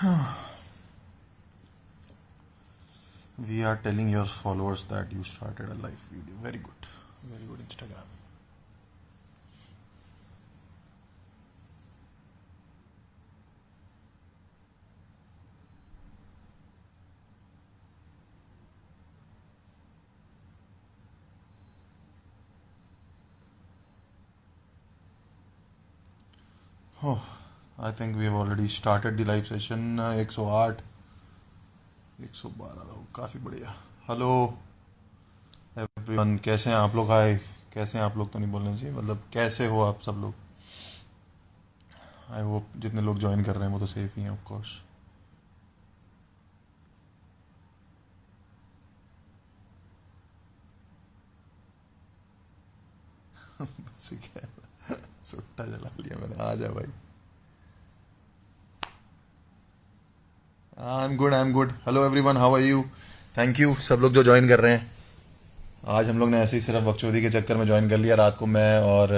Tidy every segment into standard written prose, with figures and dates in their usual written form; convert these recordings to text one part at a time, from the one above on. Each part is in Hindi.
We are telling your followers that you started a live video. Very good. Very good, Instagram. Oh, I think we have already started the live session. 108, 112 लोग, काफ़ी बढ़िया. हेलो एवरीवन, कैसे हैं आप लोग? हाय, कैसे हैं आप लोग तो नहीं बोलना चाहिए, मतलब कैसे हो आप सब लोग? आई होप जितने लोग ज्वाइन कर रहे हैं वो तो सेफ ही हैं, ऑफ कोर्स. बस ठीक है. सुट्टा जला लिया मैंने. आ जा भाई. I am good, I am good. Hello everyone, how are you? Thank you सब लोग जो ज्वाइन कर रहे हैं. आज हम लोग ने ऐसे ही सिर्फ बकचोदी के चक्कर में ज्वाइन कर लिया. रात को मैं और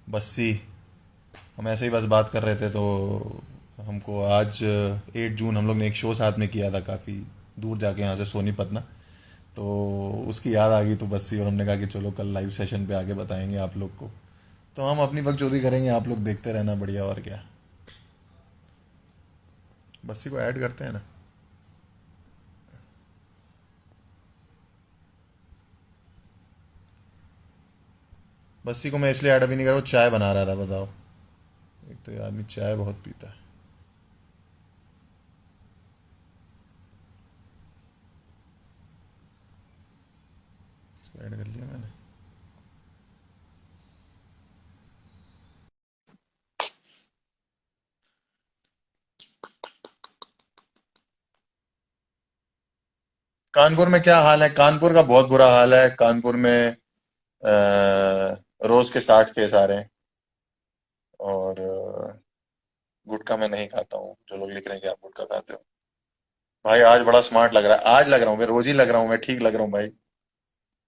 बस्सी, हम ऐसे ही बस बात कर रहे थे तो हमको आज 8 जून हम लोग ने एक शो साथ में किया था, काफ़ी दूर जाके यहाँ से सोनीपत ना. तो उसकी याद आ गई तो बस्सी और हमने कहा कि चलो कल लाइव सेशन पे आके बताएंगे आप लोग को. तो हम अपनी बकचोदी करेंगे, आप लोग देखते रहना. बढ़िया, और क्या. बस्सी को ऐड करते हैं ना. बस्सी को मैं इसलिए ऐड अभी नहीं कर रहा, वो चाय बना रहा था. बताओ, एक तो ये आदमी चाय बहुत पीता है. इसको ऐड कर लिया मैंने. कानपुर में क्या हाल है? कानपुर का बहुत बुरा हाल है. कानपुर में रोज के 60 केस आ रहे हैं. और गुटखा मैं नहीं खाता हूँ. जो लोग लिख रहे हैं कि आप गुटखा खाते हो, भाई आज बड़ा स्मार्ट लग रहा है. आज लग रहा हूँ मैं, रोज ही लग रहा हूँ मैं, ठीक लग रहा हूँ भाई.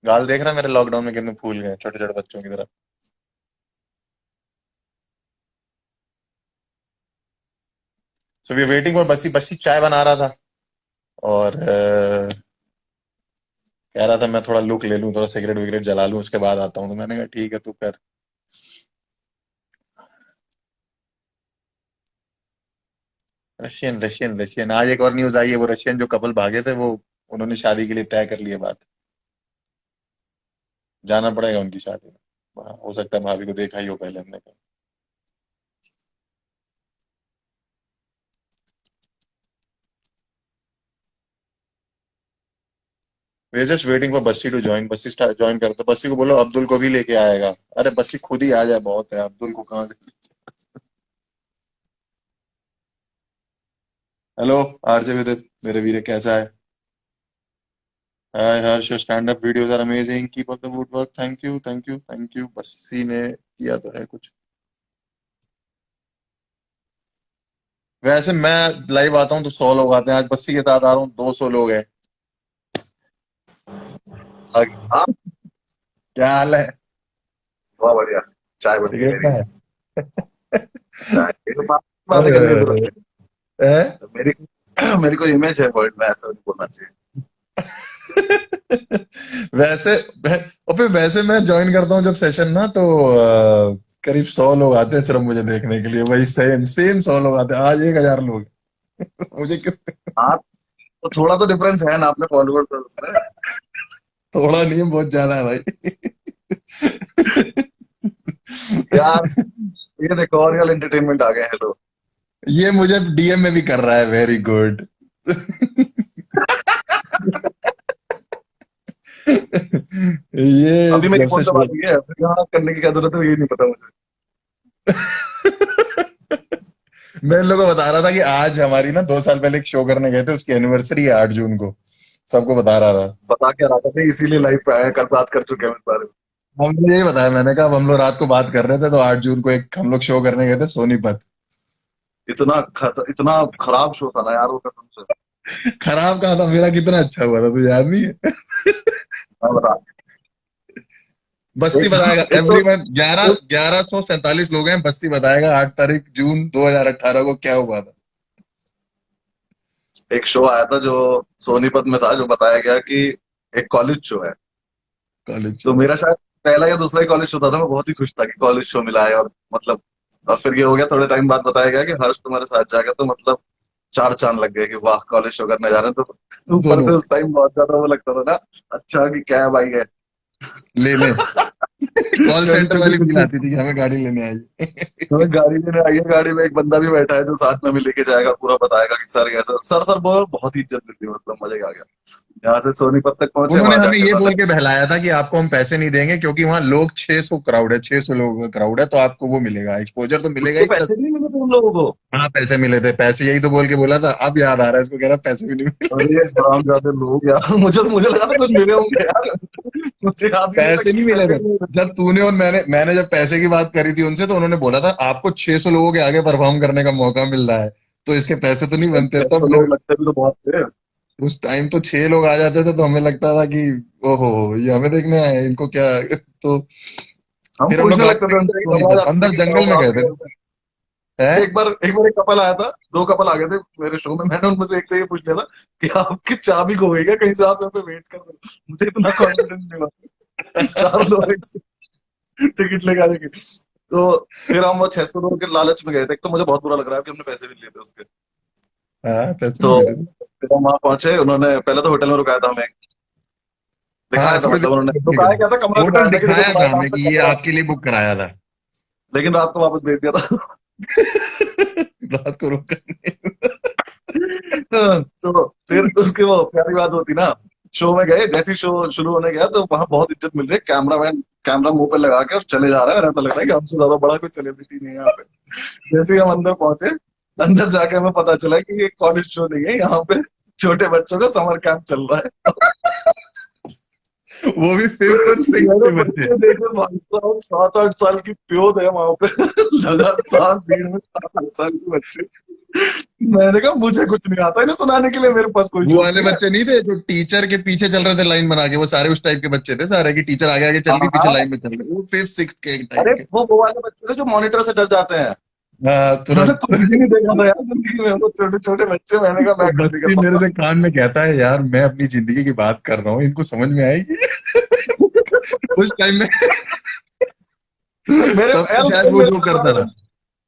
गाल देख रहा है मेरे लॉकडाउन में कितने फूल गए, छोटे छोटे बच्चों की तरह. So we waiting for Bassi. Bassi चाय बना रहा था और कह रहा था मैं थोड़ा लुक ले लूं, थोड़ा सिगरेट विगरेट जला लूं, उसके बाद आता हूँ. तो मैंने कहा ठीक है, तू कर. रशियन रशियन रशियन, आज एक और न्यूज आई है. वो रशियन जो कपल भागे थे, वो उन्होंने शादी के लिए तय कर लिया बात. जाना पड़ेगा उनकी शादी में. हाँ, हो सकता है भाभी को देखा ही हो पहले हमने कहा. We are just waiting for Bassi to join. Bassi join कर, तो बस्सी को बोलो अब्दुल को भी लेके आएगा. अरे बस्सी खुद ही आ जाए, बहुत है. अब्दुल को कहाँ से. हेलो आरजे विदित, मेरे वीरे, कैसा है? Hi Harsh, your stand up videos are amazing, keep up the good work. Thank you thank you thank you. Bassi ने किया तो है कुछ. वैसे मैं लाइव आता हूँ तो 100 लोग आते हैं. आज बस्सी के साथ आ रहा हूँ, 200 लोग हैं. आप क्या हाल है? बहुत बढ़िया। चाय बन गई सिगरेट मेरी। का है? चाय ये तो बातें अरे करने की अरे. जरूरत हैं? है मेरी। मेरी कोई इमेज है वर्ल्ड में, ऐसा नहीं बोलना चाहिए। वैसे अबे वैसे मैं ज्वाइन करता हूँ जब सेशन ना, तो करीब 100 लोग आते हैं सिर्फ मुझे देखने के लिए. वही सेम सेम 100 लोग आते हैं. आज 1000 लोग. मुझे कितने. आप तो थोड़ा तो डिफरेंस है ना अपने फॉलोअर्स में। थोड़ा नहीं है, बहुत ज्यादा है भाई. यार ये देखो, और रियल एंटरटेनमेंट आ गए हैं लोग। ये मुझे डीएम में भी कर रहा है. Very good. ये अभी मेरी जब कौन से सा शुरू. बात है, फिर यहाँ करने की क्या जरूरत है, ये नहीं पता मुझे। मैं इन लोगों को बता रहा था कि आज हमारी ना 2 साल पहले एक शो करने गए थे, उसकी एनिवर्सरी है 8 जून को. सबको बता रहा था. बता क्या रहा था, इसीलिए लाइव पे आया, कल बात कर चुके हैं इस बारे में। हमने यही बताया. मैंने कहा अब हम लोग रात को बात कर रहे थे तो 8 जून को एक हम लोग शो करने गए थे सोनीपत. इतना खराब शो था ना यार वो, कसम से। खराब कहा था? मेरा कितना अच्छा हुआ था, तुझे याद नहीं है? मैं बता, बस्ती एक तो बताएगा. एक तो एवरीवन, ग्यारह उस 1147 लोग हैं. बस्ती बताएगा 8 तारीख जून 2018 को क्या हुआ था. एक शो आया था जो सोनीपत में था, जो बताया गया कि एक कॉलेज शो है। कॉलेज तो मेरा शायद पहला या दूसरा ही कॉलेज शो था, मैं बहुत ही खुश था कि कॉलेज शो मिला है। और मतलब, और फिर ये हो गया, थोड़े टाइम बाद बताया गया कि हर्ष तुम्हारे साथ जाएगा, तो मतलब चार चांद लग गए कि वाह कॉलेज शो करने जा रहे हैं। तो ऊपर दोनों से उस टाइम बहुत ज्यादा वो लगता था ना, अच्छा कि कैब आई है। ले ले। कॉल छोटी सेंटर छोटी वाली फील खुशी। आती थी कि हमें गाड़ी लेने आई। हमें गाड़ी लेने आई है, गाड़ी में एक बंदा भी बैठा है जो साथ में भी लेके जाएगा, पूरा बताएगा कि सर कैसे, सर सर बोल, बहुत ही इज्जत मिलती है, मतलब मजे आ गया। यहाँ से सोनीपत तक पहुंचे, उन्होंने वहां हमें जाके ये उन्होंने, बोल के बहलाया था कि आपको हम पैसे नहीं देंगे क्योंकि वहां लोग 600 क्राउड है, 600 लोगों का क्राउड है, तो आपको वो मिलेगा, एक्सपोजर तो मिलेगा उसके ही प्लस। पैसे भी नहीं मिले थे उन लोगों को। हाँ पैसे मिले थे, पैसे यही तो बोल के बोला था, अब याद आ रहा है इसको, कह रहा पैसे भी नहीं मिले। अरे हरामजादे लोग यार, मुझे लगा था कुछ मिले होंगे यार। मुझे याद ही नहीं था पैसे कि नहीं मिले पैसे थे। नहीं मिले। जब तूने और मैंने जब पैसे की बात करी थी उनसे, तो उन्होंने बोला था आपको 600 लोगों के आगे परफॉर्म करने का मौका मिल रहा है, तो इसके पैसे तो नहीं बनते। तो तब लोग लगते भी तो बहुत थे। उस टाइम तो 6 लोग आ जाते थे, तो हमें लगता था कि ओहो, ये हमें देखने आए हैं, इनको क्या। तो हम फिर हम लोग पूछने लगते गाड़ी थे लेके उनसे कि सोनी घबरा पर जाते थे अंदर कि क्या जंगल में हुआ, आप गए थे। कैसे? हैं? एक बार एक कपल आया था, दो कपल आ गए थे मेरे शो में। मैंने उनमें से एक से ये पूछ लिया था कि आपकी चाबी खो गई क्या कहीं से, आप यहाँ पे वेट कर रहे हो? मुझे इतना कॉन्फिडेंस नहीं हुआ। चार लोग एक से टिकट लेके आ जाएंगे। तो फिर हम वो 600 के लालच में गए थे। एक तो मुझे बहुत बुरा लग रहा है कि हमने पैसे भी लिए थे उसके। हाँ पैसे तो नहीं दे रहे थे। फिर हम वहां पहुंचे, उन्होंने पहले तो होटल में रुकाया था हमें, दिखाया हाँ था, तुम्हें मतलब उन्होंने दिखाया रुकाया क्या था, कमरा होटल दिखाया था कि देखो दिखाया था तुम्हारे नाम हमें पे कि ये कमरा आपके लिए बुक कराया था। है। लेकिन रात को वापस भेज दिया था। रात को रोका नहीं। तो फिर उसके वो प्यारी बात होती ना, शो में गए, जैसे ही शो शुरू होने गया तो वहां बहुत इज्जत मिल रही है, कैमरामैन कैमरा मुंह पे लगा के और चले जा रहा है, और ऐसा लग रहा है कि हमसे ज्यादा बड़ा कोई सेलिब्रिटी नहीं है यहाँ पे। जैसे ही हम अंदर पहुंचे, अंदर जाके हमें पता चला कि ये कॉलेज शो नहीं है, यहाँ पे छोटे बच्चों का समर कैंप चल रहा है। वो भी फिफ्थ और सिक्स मेरे के बच्चे। बच्चे देखे भाई साहब, 7-8 साल की प्योद है वहां पे। लगातार भीड़ में 7-8 साल के बच्चे। मैंने कहा मुझे कुछ नहीं आता इन्हें सुनाने के लिए, मेरे पास कोई वो जोक वाले नहीं है। बच्चे नहीं थे जो टीचर के पीछे चल रहे थे लाइन बना के, वो सारे उस टाइप के बच्चे थे सारे, की टीचर आगे आगे चल हाँ रही, पीछे हाँ। लाइन में चल रहे, वो फिफ्थ सिक्स के अरे टाइप के। वो वाले बच्चे थे जो मॉनिटर से डर जाते हैं। हाँ मैंने तुरंत। कुछ भी नहीं देखा था यार जिंदगी में, वो छोटे छोटे बच्चे। मैंने कहा वो मैं गलती कर बच्ची मेरे पाऊंगा। से कान में कहता है, यार मैं अपनी जिंदगी की बात कर रहा हूँ, इनको समझ में आएगी। उस टाइम में मेरे तब तो यार शायद वो मेरे जो पास करता था,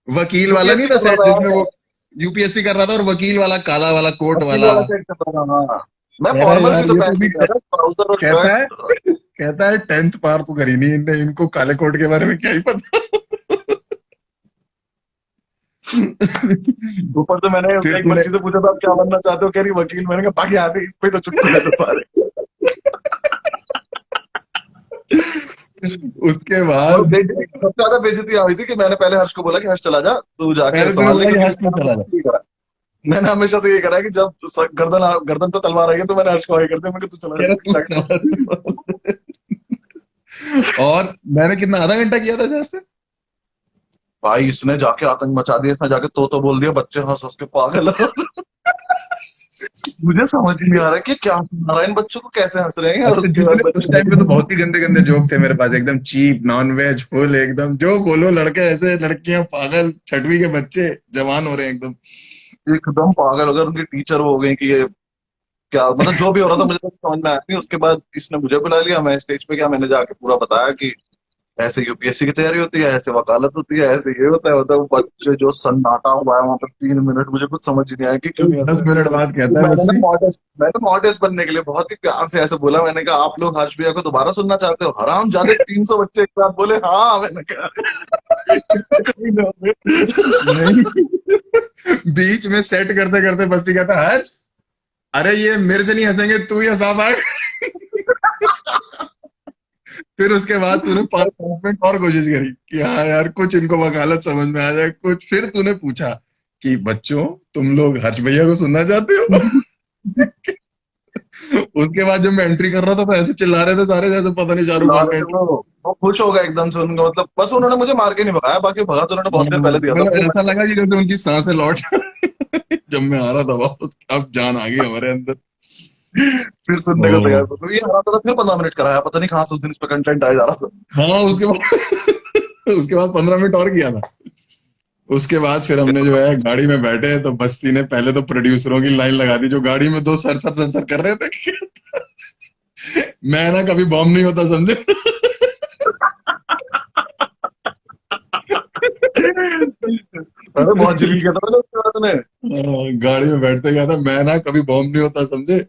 वकील वाला नहीं यूपीएससी था कर रहा सेट था जिसमें यार, वो यूपीएससी कर रहा था, और वकील वाला काला वाला कोट वकील वाला। वाला सेट कर रहा था। हाँ, मैं कह रहा है फॉर्मल भी यार तो ये तो पहन के भी गया था, ट्राउजर और कहता है, शर्ट। कहता है 10th पार तो करी नहीं इनने, इनको काले कोट के बारे में क्या ही पता। ऊपर से मैंने फिर एक तूने बच्ची से पूछा था आप क्या बनना चाहते हो, कह रही वकील। मैंने कहा बाकी यहाँ से इस पे तो चुटकुले थे सारे। उसके और बाद बेइज्जती, सबसे ज्यादा बेइज्जती आ रही थी कि मैंने पहले हर्ष को बोला कि हर्ष चला जा, तू जाके पहले तूने संभाल ले, बोला कि क्योंकि हर्ष में चला जा। मैंने हमेशा से ये करा है कि जब गर्दन गर्दन पे तलवार आई है तो मैंने हर्ष को आगे कर दिया, मैं कि तू चला कह रहा तू जा। चला जा। और मैंने कितना, आधा घंटा किया था शायद से। भाई इसने जाके आतंक मचा दिया, इसने जाके तो बोल दिया, बच्चे हंस हंस के पागल हो। मुझे समझ नहीं आ रहा है कि क्या सुना रहा है, इन बच्चों को कैसे हंस रहे हैं। और अच्छा उसके बाद जितने उस टाइम पे तो बहुत ही गंदे गंदे जोक थे मेरे पास, एकदम चीप नॉन वेज फुल, एकदम जो बोलो, लड़के ऐसे, लड़कियां पागल, छठवीं के बच्चे जवान हो रहे हैं एकदम। एकदम पागल हो गए, उनकी टीचर वो हो गई कि ये क्या, मतलब जो भी हो रहा था मुझे तो समझ में आया नहीं। उसके बाद इसने मुझे बुला लिया, मैं स्टेज पे गया, मैंने जाके पूरा बताया कि ऐसे यूपीएससी की तैयारी होती है, ऐसे वकालत होती है, ऐसे ये होता है, मतलब बच्चे जो सन्नाटा हुआ है वहां पर 3 मिनट, मुझे कुछ समझ ही नहीं आया कि क्यों फिर नहीं हंस 10 मिनट रहे। बाद तो कहता है बस्सी, मैंने मॉडेस्ट बनने के लिए बहुत ही प्यार से ऐसे बोला, मैंने कहा आप लोग हर्ष भैया को दोबारा सुनना चाहते हो? हराम ज्यादा 300 बच्चे एक साथ बोले हाँ। मैंने कहा कभी ना होंगे। नहीं। बीच में सेट करते करते बस्सी कहता है, "हर्ष, अरे ये मेरे से नहीं हंसेंगे, तू या साहब आए।" फिर उसके बाद तूने 5 मिनट और कोशिश करी कि हाँ यार कुछ इनको वकालत समझ में आ जाए कुछ, फिर तूने पूछा कि बच्चों तुम लोग हर्ष भैया को सुनना चाहते हो। उसके बाद जब मैं एंट्री कर रहा था तो ऐसे चिल्ला रहे थे सारे जैसे पता नहीं शाहरुख ला खान का रहे थे वो खुश हो गए एकदम से उनका, मतलब बस उन्होंने मुझे मार के नहीं भगाया, बाकी भगा तो उन्होंने बहुत देर पहले दिया था मतलब मुझे। ऐसा लगा कि जैसे उनकी सांसें लौट जब मैं आ रहा था वापस, अब जान आ गई हमारे अंदर। फिर सुनने को ओ, तैयार था, तो ये हरा था, फिर 15 मिनट कराया, पता नहीं कहाँ से उस दिन इस पे कंटेंट आया जा रहा था। हाँ उसके बाद उसके बाद 15 मिनट और किया था। उसके बाद फिर हमने जो है गाड़ी में बैठे तो बस्ती ने पहले तो प्रोड्यूसरों की लाइन लगा दी जो गाड़ी में दो सर सर सर सर कर रहे थे। मैं ना कभी बॉम्ब नहीं होता समझे। अरे बहुत जलील किया था मैंने उसके बाद में। गाड़ी में बैठते गया था मैं ना कभी बॉम्ब नहीं होता समझे।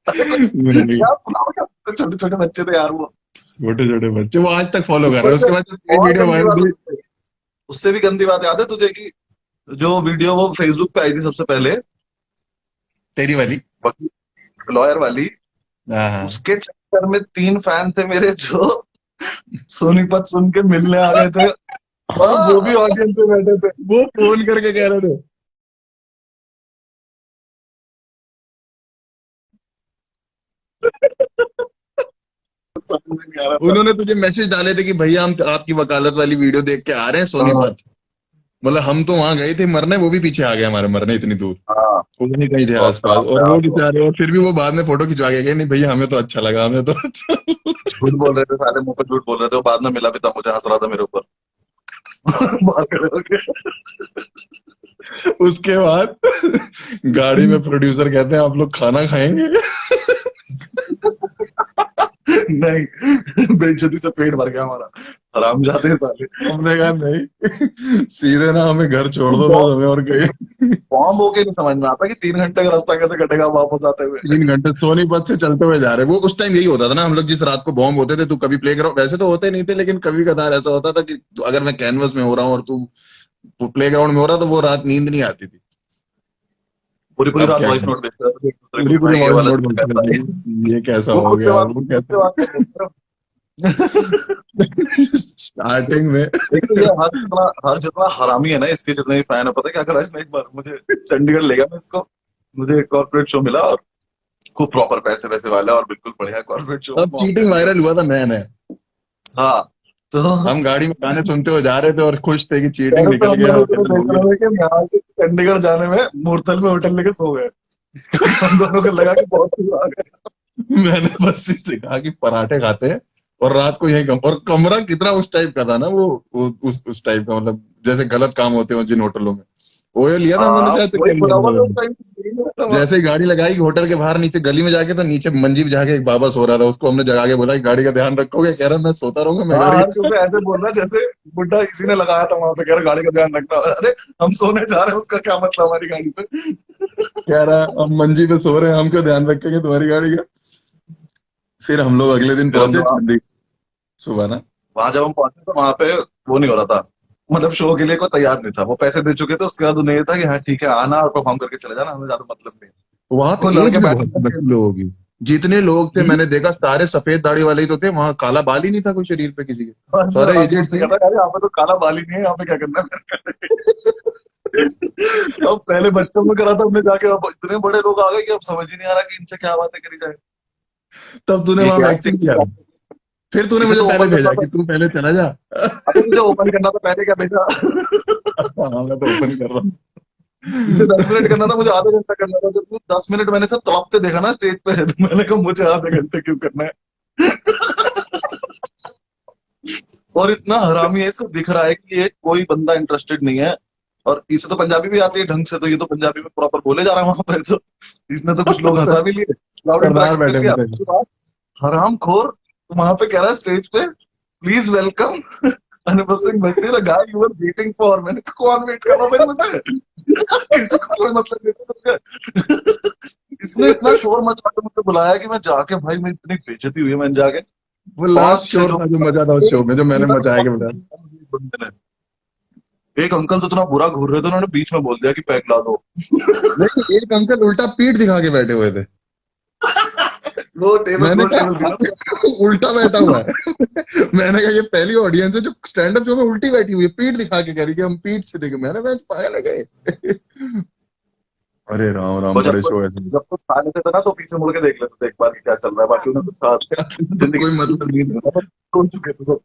अरे कुछ मैंने कही, क्या सुनाओ, क्या छोटे छोटे बच्चे थे यार वो। छोटे छोटे बच्चे वो आज तक फॉलो कर रहे ऊपर हैं। से उसके बाद जब मेरी और वीडियो गंदी वायरल बात हुई। उससे भी गंदी बात याद है तुझे कि जो वीडियो वो फेसबुक पे आई थी सबसे पहले, तेरी वाली। लॉयर वाली, हाँ हाँ। उसके चक्कर में 3 फैन थे मेरे जो सोनीपत सुन के मिलने आ गए थे, और वो भी हाँ, ऑडियंस में बैठे थे। वो फोन करके कह रहे थे। समझ में नहीं आ रहा था। उन्होंने तुझे मैसेज डाले थे कि भैया हम आपकी वकालत वाली वीडियो देख के आ रहे हैं हाँ सोनीपत। मतलब हम तो वहां गए थे मरने वो भी पीछे आ गए हमारे मरने इतनी दूर। हाँ, वो नहीं कहीं थे बहुत आसपास खराब था और वो यार वो। बेचारे और फिर भी वो बाद में फोटो खिंचवा के गए नहीं भैया हमें तो अच्छा लगा हमें तो अच्छा लगा। झूठ बोल रहे थे, साले मुंह पे झूठ बोल रहे थे, वो बाद में मिला भी था मुझे, हंस रहा था मेरे ऊपर। बात कर रहे थे। उसके बाद गाड़ी में प्रोड्यूसर कहते हैं आप लोग खाना खाएंगे। नहीं, बेइज्जती से पेट भर गया हमारा, हराम जाते साले। हमने कहा नहीं सीधे ना हमें घर छोड़ दो बस हमें और कहीं। फॉर्म होके नहीं समझ में आता कि 3 घंटे का रास्ता कैसे कटेगा वापस आते हुए। 3 घंटे सोनीपत से चलते हुए जा रहे वो उस टाइम यही होता था ना हम लोग जिस रात को बॉम्ब होते थे तू कभी प्ले ग्राउंड वैसे तो होते नहीं थे लेकिन कभी कभार ऐसा होता था कि अगर मैं कैनवस में हो रहा हूँ और तू प्ले ग्राउंड में हो रहा तो वो रात नींद नहीं आती थी। पूरी पूरी अब रात क्या वॉइस करें। नोट भेजते रहते थे एक दूसरे को पूरी कि पूरी भाई ये वॉइस वाला नोट सीन बोलते कैसा थे है। ये कैसा वो हो खुद से गया बात वो खुद से कैसा। बात कर रहे थे। स्टार्टिंग में। एक तो ये हर जितना हरामी है ना, इसके जितने भी फैन है, पता है क्या करा इसने, एक बार मुझे चंडीगढ़ ले गया मैं इसको, मुझे एक कॉर्पोरेट शो मिला, और खूब प्रॉपर पैसे वैसे वाला और बिल्कुल बढ़िया कॉर्पोरेट शो में तब परफॉर्म चीटिंग करने वायरल हुआ का। था नया नया। हाँ, तो हम गाड़ी में गाने सुनते हुए जा रहे थे और खुश थे कि चीटिंग पहले तो निकल हम गया दोनों इतने वायरल हो गया। बेसुरे हुए कि हम यहाँ से चंडीगढ़ जाने में मूर्तल में होटल लेके सो गए। हम दोनों को लगा कि बहुत कुछ आ गया। मैंने बस इसे कहा कि पराठे खाते हैं और रात को यही और कमरा कितना उस टाइप का था ना वो उस टाइप का मतलब जैसे गलत काम होते हो जिन होटलों में वो ये लिया था हम लोगों ने हाँ, शायद से वही क्या लिया खुला हुआ था उस था। टाइम। जैसे ही गाड़ी लगाई होटल के बाहर नीचे गली में जाके तो नीचे मंजी में जाके एक बाबा सो रहा था उसको हमने जगा के बोला कि गाड़ी का ध्यान रखोगे कह रहा मैं सोता रहूंगा मैं हाँ, गाड़ी हर का। जैसे ऐसे बोल रहा है जैसे बुड्ढा इसी ने लगाया था वहां पे, कह रहा गाड़ी का ध्यान रखना। अरे हम सोने जा रहे हैं, उसका क्या मतलब हमारी गाड़ी से। कह रहा हम मंजी पे सो रहे हैं हम क्यों ध्यान रखेंगे तुम्हारी गाड़ी का। फिर हम लोग अगले दिन फिर हम पहुंचे लोग चंडीगढ़ सुबह ना। वहां जब हम पहुंचे तो वहां पे वो नहीं हो रहा था, मतलब शो के लिए कोई तैयार नहीं था, वो पैसे दे चुके थे, उसके बाद उन्हें ये था कि हाँ ठीक है, आना और परफॉर्म करके चले जाना, हमें ज्यादा मतलब नहीं वहां है। तो वो एज लड़के भी बहुत बैठे बच्चे लोगों की जितने लोग थे थे। मैंने देखा सारे सफेद दाढ़ी वाले ही तो थे वहां काला बाल ही नहीं था कोई शरीर पे किसी के। बस सारे हम एजेड उससे थे। कहता यार यहाँ पे तो काला बाल ही नहीं है, यहाँ पे क्या करना है। अब पहले बच्चों में करा था हमने जाके, अब इतने बड़े लोग आ गए कि अब समझ ही नहीं आ रहा कि इनसे क्या बातें करी जाए। तब तूने एक वहां यार एक्टिंग किया। फिर तूने इसे मुझे तो पहले ओपन भेजा करना था। कि तू पहले चला जा। अबे तुझे ओपन करना था, पहले क्या भेजा। हाँ मैं तो ओपन कर रहा इसे 10 मिनट हूँ। करना था, मुझे आधा घंटा करना था। जब तू 10 मिनट मैंने सब तड़पते देखा ना स्टेज पे, तो मैंने कहा मुझे आधे घंटे क्यों करना है। और इतना हरामी है, इसको दिख रहा है कि ये कोई बंदा इंटरेस्टेड नहीं है, और इसे तो पंजाबी भी आती है ढंग से, तो ये तो पंजाबी में प्रॉपर बोले जा रहा है वहां पर, तो इसने तो कुछ लोग हंसा भी लिए, क्राउड सरदार इंटरेक्शन मिल बैठे गया। हुए थे। उसके बाद हराम खोर वहां पे कह रहा है स्टेज पे, प्लीज वेलकम अनुभव सिंह बस्ती, the guy you were waiting for. मैंने कहा, कौन वेट कर रहा भाई मुझे। किसी को कोई मतलब नहीं था मुझे। इसने इतना शोर मचा के मुझे बुलाया कि मैं जाके, भाई मैं इतनी बेइज्जती हुई है, मैंने जाके वो लास्ट 5 6 शोर जो था जो मजा था उस शो में जो मैंने मचाया के बताया। बंदे ने, एक अंकल तो इतना बुरा घूर रहे थे, उन्होंने बीच में बोल दिया कि पैक ला दो। नहीं एक अंकल उल्टा पीठ दिखा के बैठे हुए थे। वो टेबल मैंने गोल टेबल थी ना। कहा उल्टा बैठा हुआ है। मैंने कहा ये पहली ऑडियंस है जो स्टैंड अप शो में उल्टी बैठी हुई है पीठ दिखा के कह रही कि हम पीठ से देखे मैंने कहा पागल है गए। अरे राम राम और बड़े शो है। जब कुछ खा लेते थे ना, तो पीछे मुड़ के देख लेते थे एक बार कि क्या चल रहा है, बाकी उन्हें कुछ खास तो जिंदगी कोई में कुछ मतलब नहीं था, खोल चुके थे सब।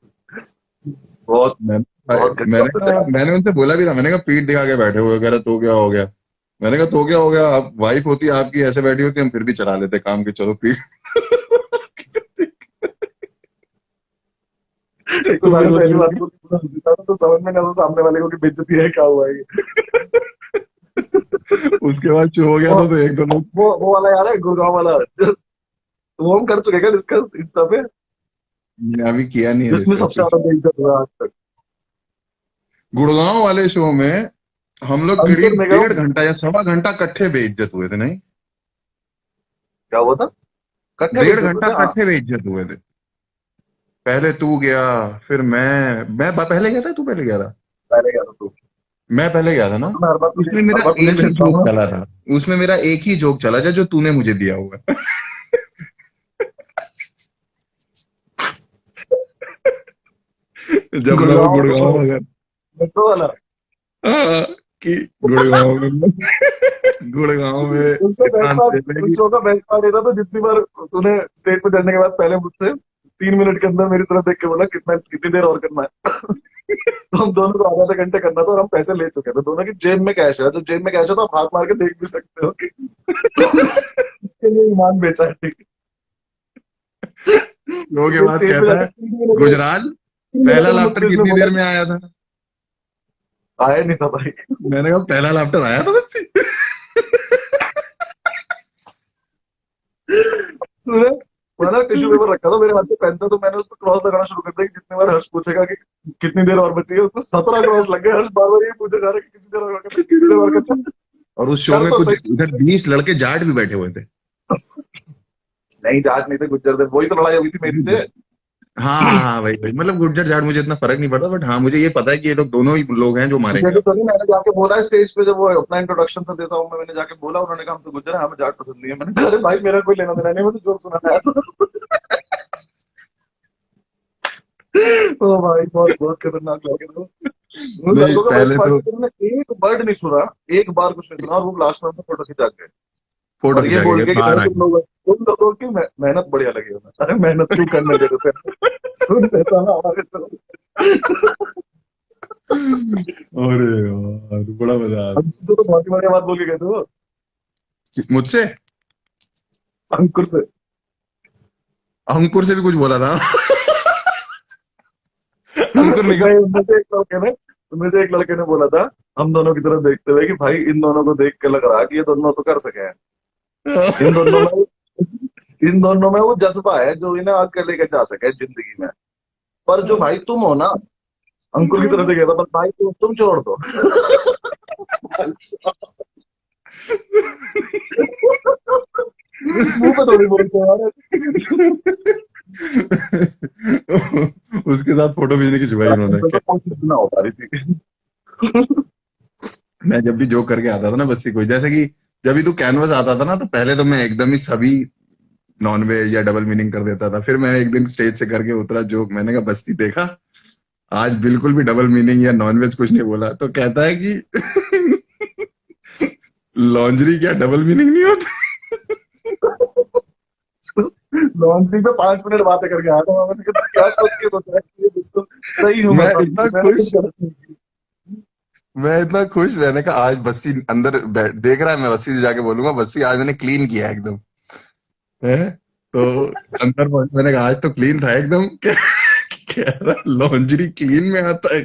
बहुत बहुत मैंने घटिया थे। कहा मैंने उनसे बोला भी था मैंने कहा पीठ दिखा के बैठे हुए कह रहा तो क्या हो गया। मैंने कहा तो क्या हो गया आप वाइफ होती आपकी ऐसे बैठी होती हम फिर भी चला लेते काम की चलो पीठ। एक तो तुम भी सारे रोज पहली बोल बात बोल के हंस देता था, तो समझ में नहीं आता सामने वाले को कि बेइज्जती है क्या हुआ है ये। उसके बाद शुरू हो गया वो था तो एक दो लोग। वो वाला याद है, गुड़गांव वाला, वो हम कर चुके क्या डिस्कस इंस्टा पे, मैंने अभी किया नहीं है जिसमें डिस्कस सबसे कुछ। ज्यादा बेइज्जत हुआ आज तक। गुड़गांव वाले शो में हम लोग अंकुर करीब निगम। 1.5 घंटा या 1.25 घंटा इकट्ठे बेइज्जत हुए थे, नहीं? क्या हुआ था? कट्ठे डेढ़ बेइज्जत हुए घंटा थे, हाँ। इकट्ठे बेइज्जत हुए थे। पहले तू गया, फिर मैं पहले गया था, तू पहले गया था। पहले गया था तू। मैं पहले गया था ना। तो मैं उसमें मेरा हर बार तुझे एक ही छेड़ता जोक हूँ ना। चला था। उसमें मेरा एक ही जोक चला था जो तूने मुझे दिया हुआ है। जब मैं वो गुड़गांव गुड़गांव तो में गया। मेट्रो वाला। हाँ, कि गुड़गांव में गुड़गांव में उसका इतना बेस्ट पार्ट, अंधेरा है उस कि शो का बेस्ट पार्ट ये था, तो जितनी बार तूने स्टेज पे चढ़ने के बाद पहले मुझसे 3 मिनट के अंदर मेरी तरफ देख के बोला कितना, कितनी देर और करना है। तो हम दोनों को आधा आधा घंटे करना था, और हम पैसे ले चुके थे दोनों की जेब में कैश है, तो जेब में कैश है तो आप हाथ मार के देख भी सकते हो कि तुमने इसके लिए ईमान बेचा है, ठीक है। शो के ये बाद स्टेज पे कहता जाके है 3 मिनट में, गुजराल, 3 मिनट पहला में लाफ्टर मुझसे इसने कितनी बोला देर कि में आया था? आया नहीं था भाई। मैंने कहा पहला लाफ्टर आया था बस। तूने मैंने टिश्यू पेपर रखा था मेरे हाथ में, पेन था, तो मैंने उस पर क्रॉस लगाना शुरू कर दिया कि जितनी बार हर्ष पूछेगा कि कितनी देर और बची है, उसको 17 क्रॉस लग गए। हर्ष बार बार ये पूछे जा रहा है कि कितनी देर और करना है, कितनी देर और करना है। और उस शो कर में तो कुछ सही। इधर 20 लड़के जाट भी बैठे हुए थे। नहीं, जाट नहीं थे, गुज्जर थे, वही तो लड़ाई हुई थी मेरी से। हाँ हाँ हाँ, वही वही, मतलब गुर्जर जाट मुझे इतना फर्क नहीं पड़ता, बट हाँ मुझे ये पता है कि ये लोग दोनों ही लोग हैं जो मारे गुज्जर गए। तो नहीं, मैंने जाके बोला है स्टेज पे, जब वो अपना इंट्रोडक्शन सब देता हूँ मैं, मैंने जाके बोला, उन्होंने कहा हम तो गुज्जर है, हमें जाट पसंद नहीं है। मैंने कहा अरे भाई मेरा कोई लेना देना नहीं, मैं तो जोक सुनाना आया था। ओ भाई बहुत बहुत खतरनाक लगे थे। उन नहीं लड़कों का बेस्ट पहले पार्ट तो था कि उन्होंने एक वर्ड नहीं सुना, एक बार कुछ नहीं सुना, और वो लास्ट में अपना फोटो खिंचा के फोटो और ये खिंचा बोल के के कि बाहर भाई आ तुम लोग, तुम लोगों की मेहनत बढ़िया लगी हमें। अरे मेहनत क्यों करने दे रहे थे, सुन लेता ना हमारे तो। गए। अरे यार बड़ा मजा हम आता से तो बहुत ही बढ़िया बात बोल के गए थे वो, है। मुझसे अंकुर से। अंकुर से भी कुछ बोला था। अंकुर निगम। नहीं, उनमें से एक लड़के ने बोला था, हम दोनों की तरफ देखते हुए कि भाई इन दोनों को देख के लग रहा है कि ये दोनों तो कर सके हैं। इन दोनों में इन दोनों में वो जज्बा है जो इन्हें आगे लेके जा सके जिंदगी में। पर जो भाई तुम हो ना, तुम अंकुर की छोड़ तरफ दो। से कहता, पर भाई तुम छोड़ दो। मुंह पे थोड़ी बोलते हैं यार। उसके साथ फोटो भेजने की जुबाई उन्होंने। तो कोशिश ना हो पा रही थी। मैं जब भी जोक करके आता था ना बस्सी कोई, जैसे कि जब भी तू कैनवस आता था ना, तो पहले तो मैं एकदम ही सभी नॉन वेज या डबल मीनिंग कर देता था। फिर मैंने एक दिन स्टेज से करके उतरा जोक, मैंने कहा बस्ती देखा, आज बिल्कुल भी डबल मीनिंग या नॉन वेज कुछ नहीं बोला। तो कहता है कि लॉन्जरी क्या डबल मीनिंग नहीं होता? लॉन्च पे 5 मिनट बातें करके आया था, मैंने कहा क्या सोच के सोचा है कि ये बिल्कुल सही ह्यूमर मैं था, इतना मैंने कुछ खुश, गलत नहीं की। मैं इतना खुश, मैंने कहा आज बस्सी अंदर देख रहा है, मैं बस्सी से जाके बोलूंगा बस्सी आज मैंने क्लीन किया एकदम है। तो अंदर मैंने कहा आज तो क्लीन था एकदम। कह रहा लॉन्जरी क्लीन में आता है।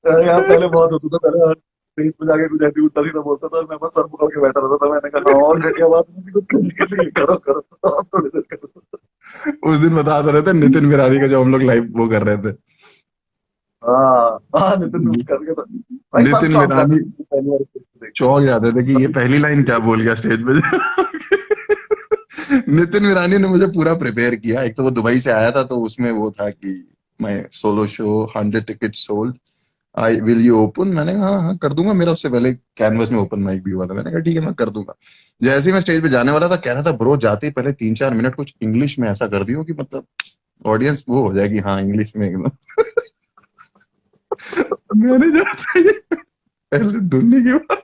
अरे यार पहले बहुत होता था, पहले स्टेज पे जाके कुछ ऐसी उल्टा सीधा बोलता था, मैं बस सर पकड़ के बैठा रहता था। मैंने कहा हाँ और घटिया बात नहीं, कुछ करने के लिए करो करो, और थोड़ी देर करो। उस दिन बता रहे थे नितिन विरानी का जो हम लोग लाइव वो कर रहे थे। हाँ हाँ, नितिन करके तो भाई सब नितिन चौंक जाते विरानी थे पहली बार स्टेज पे देख के। चौंक जाते थे कि ये पहली लाइन क्या बोल गया स्टेज पे। नितिन विरानी ने मुझे पूरा प्रिपेयर किया। एक तो वो दुबई से आया था, तो उसमें वो था कि मैं solo show 100 ticket sold, I will you open. मैंने कहा हाँ हाँ कर दूंगा, मेरा उससे पहले कैनवस में ओपन माइक भी हुआ था। मैंने कहा ठीक है मैं कर दूंगा। जैसे ही मैं स्टेज पे जाने वाला था, कह रहा था ब्रो जाते ही पहले 3-4 मिनट कुछ इंग्लिश में ऐसा कर दियो कि मतलब ऑडियंस वो हो जाएगी, हाँ इंग्लिश में एकदम। मैंने जाते ही पहले धुनने की बात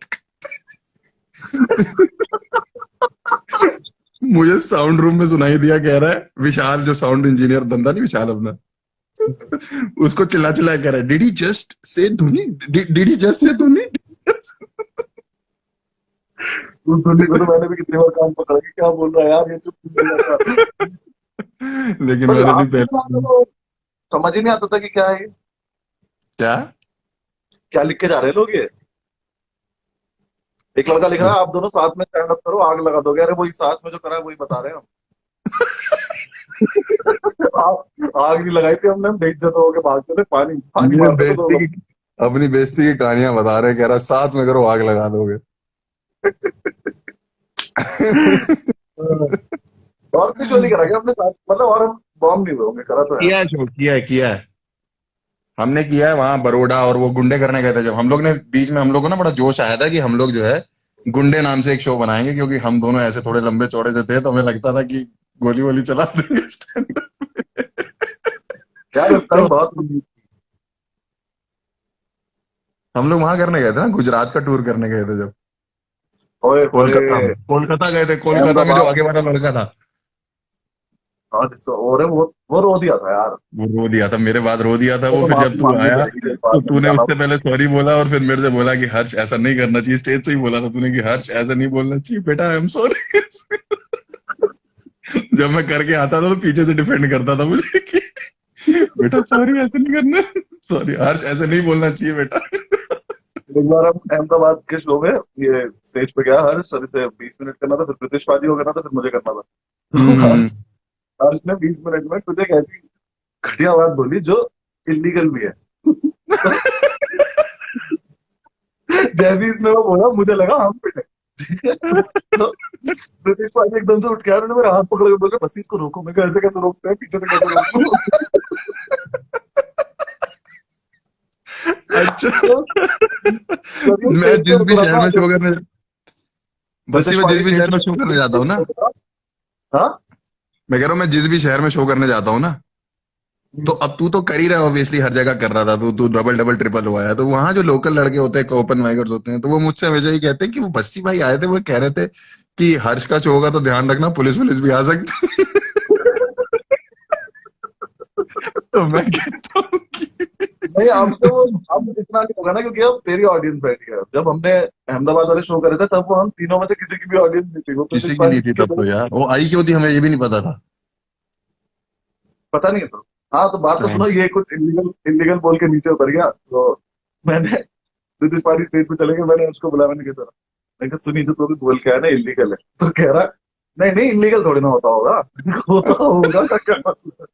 मुझे साउंड रूम में सुनाई दिया, कह रहा है विशाल जो साउंड इंजीनियर बंदा नहीं, विशाल अपना, उसको चिल्ला चिल्ला कह रहा है डिड ही जस्ट से धुनी, डिड ही जस्ट से धुनी। उस धुनी को तो मैंने भी कितनी बार कान पकड़ा कि क्या बोल रहा है यार, ये चुप नहीं हो जाता। लेकिन पर मैंने नहीं आपके साथ पहले। तो समझ ही नहीं आता था कि क्या है ये, क्या? क्या लिख के जा रहे हैं लोग ये। एक लड़का लिख रहा है आप दोनों साथ में स्टैंड अप करो आग लगा दोगे, अरे वही साथ में जो करा है वही बता रहे हैं हम। आग नहीं लगाई थी हमने, हम बेइज्जत हो के भागते थे, पानी पानी ये मारते थे दो बेइज्जती लोग। की, अपनी बेइज्जती की कहानियां बता रहे हैं, कह रहा है, साथ में करो आग लगा दोगे। और कुछ वो नहीं करा क्या अपने साथ, मतलब और हम बॉम्ब नहीं हुए होंगे, करा तो है। किया है शो, किया है, किया है। हमने किया है वहां बरोडा, और वो गुंडे करने गए थे जब हम लोग ने, बीच में हम लोग को ना बड़ा जोश आया था कि हम लोग जो है गुंडे नाम से एक शो बनाएंगे, क्योंकि हम दोनों ऐसे थोड़े लंबे चौड़े से थे, तो हमें लगता था कि गोली वोली चला देंगे stand up यार उस तो टाइम बहुत, हम लोग वहां करने गए थे ना, गुजरात का टूर करने गए थे जब, ओए होए, कोलकाता में, कोलकाता गए थे, कोलकाता में जो अहमदाबाद। आगे वाला लड़का था, हाँ और वो रो दिया था यार। वो रो दिया था मेरे बाद, रो दिया था वो वो। तो फिर जब माफी तू मांगनी आया पड़ेगी इस तो बात में, तूने गाना। उससे पहले सॉरी बोला, और फिर मेरे से बोला कि हर्ष ऐसा नहीं करना चाहिए, स्टेज से ही बोला था तूने कि हर्ष ऐसा नहीं बोलना चाहिए बेटा, आई एम सॉरी। जब मैं करके आता था तो पीछे से डिफेंड करता था मुझे कि बेटा सॉरी, ऐसा नहीं करना, सॉरी हर्ष ऐसे नहीं बोलना चाहिए बेटा। एक बार हम अहमदाबाद के शो में, ये स्टेज पे गया हर्ष, सर से 20 मिनट करना था, फिर ब्रिटिश पार्टी को करना था, फिर मुझे करना था। तो हम्म। हर्ष हर्ष ने 20 मिनट में कुछ एक ऐसी घटिया बात बोली जो इलीगल भी है। तो जैसे ही इसने वो बोला मुझे लगा हम पिटे। ठीक है, तो ब्रिटिश पार्टी एकदम से उठ के आया, उन्होंने मेरा हाथ पकड़ के बोला बस इसको रोको। मैं कहा, ऐसे कैसे रोकते हैं, पीछे से कैसे रोकूं। अच्छा। तो जब ये मैं स्टेज जिस पे भी रुक रहा शहर था, में जो शो करने, बस्सी ब्रिटिश में जिस पार्टी भी स्टेज शहर में शो करने जाता हूँ ना, पे, हाँ। मैं कह रहा हूँ मैं जिस भी शहर में शो करने जाता हूँ ना, तो अब तू तो कर ही रहा है, ऑब्वियसली हर जगह कर रहा था, तू तू डबल डबल ट्रिपल हुआ है, तो वहां जो लोकल लड़के होते हैं, ओपन माइकर्स होते हैं, तो वो मुझसे हमेशा ही कहते हैं कि वो बस्सी भाई आए थे, वो कह रहे थे कि हर्ष का शो होगा तो ध्यान रखना, पुलिस पुलिस भी आ सकती है। तो मैं कहता हूँ कि नहीं अब तो, अब इतना नहीं होगा ना, क्योंकि अब तेरी ऑडियंस बैठ गया। जब हमने अहमदाबाद वाले शो करे थे तब वो हम तीनों में से किसी की भी ऑडियंस नहीं थी, वो किसी ब्रिटिश की नहीं पार्टी थी के तब तो लोग। यार, वो आई क्यों थी हमें ये भी नहीं पता था। पता नहीं तो, हाँ तो बात तो टाइम। सुनो, ये कुछ इलीगल इलीगल बोल के नीचे उतर गया, तो मैंने ब्रिटिश पार्टी स्टेज पे चले गए, मैंने उसको बुलाया, मैंने कहा मैंने कहा सुनी जो तो भी बोल के आया ना इलीगल है, तो कह रहा नहीं नहीं इलीगल थोड़ी ना होता होगा। होता होगा का क्या मतलब,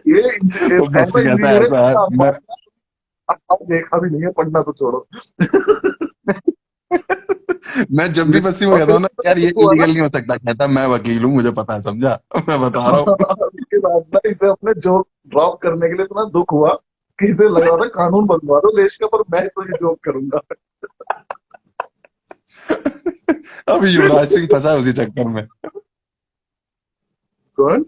ये वो ऐसा बस्सी कहता है इंजीनियर ऐसा है, है, मैं अब देखा भी नहीं है, पढ़ना तो छोड़ो। मैं जब भी बस्सी में और कहता फिर हूँ ना यार ये हुआ ना। इलीगल नहीं हो सकता, कहता मैं वकील हूँ मुझे पता है, समझा। मैं बता रहा हूँ। उसके बाद ना इसे अपने जोक ड्रॉप करने के लिए इतना दुख हुआ कि इसे लग रहा था कानून बनवा दो देश का, पर मैं तो ये जोक करूंगा। अभी युवराज सिंह फंसा है उसी चक्कर में। कौन?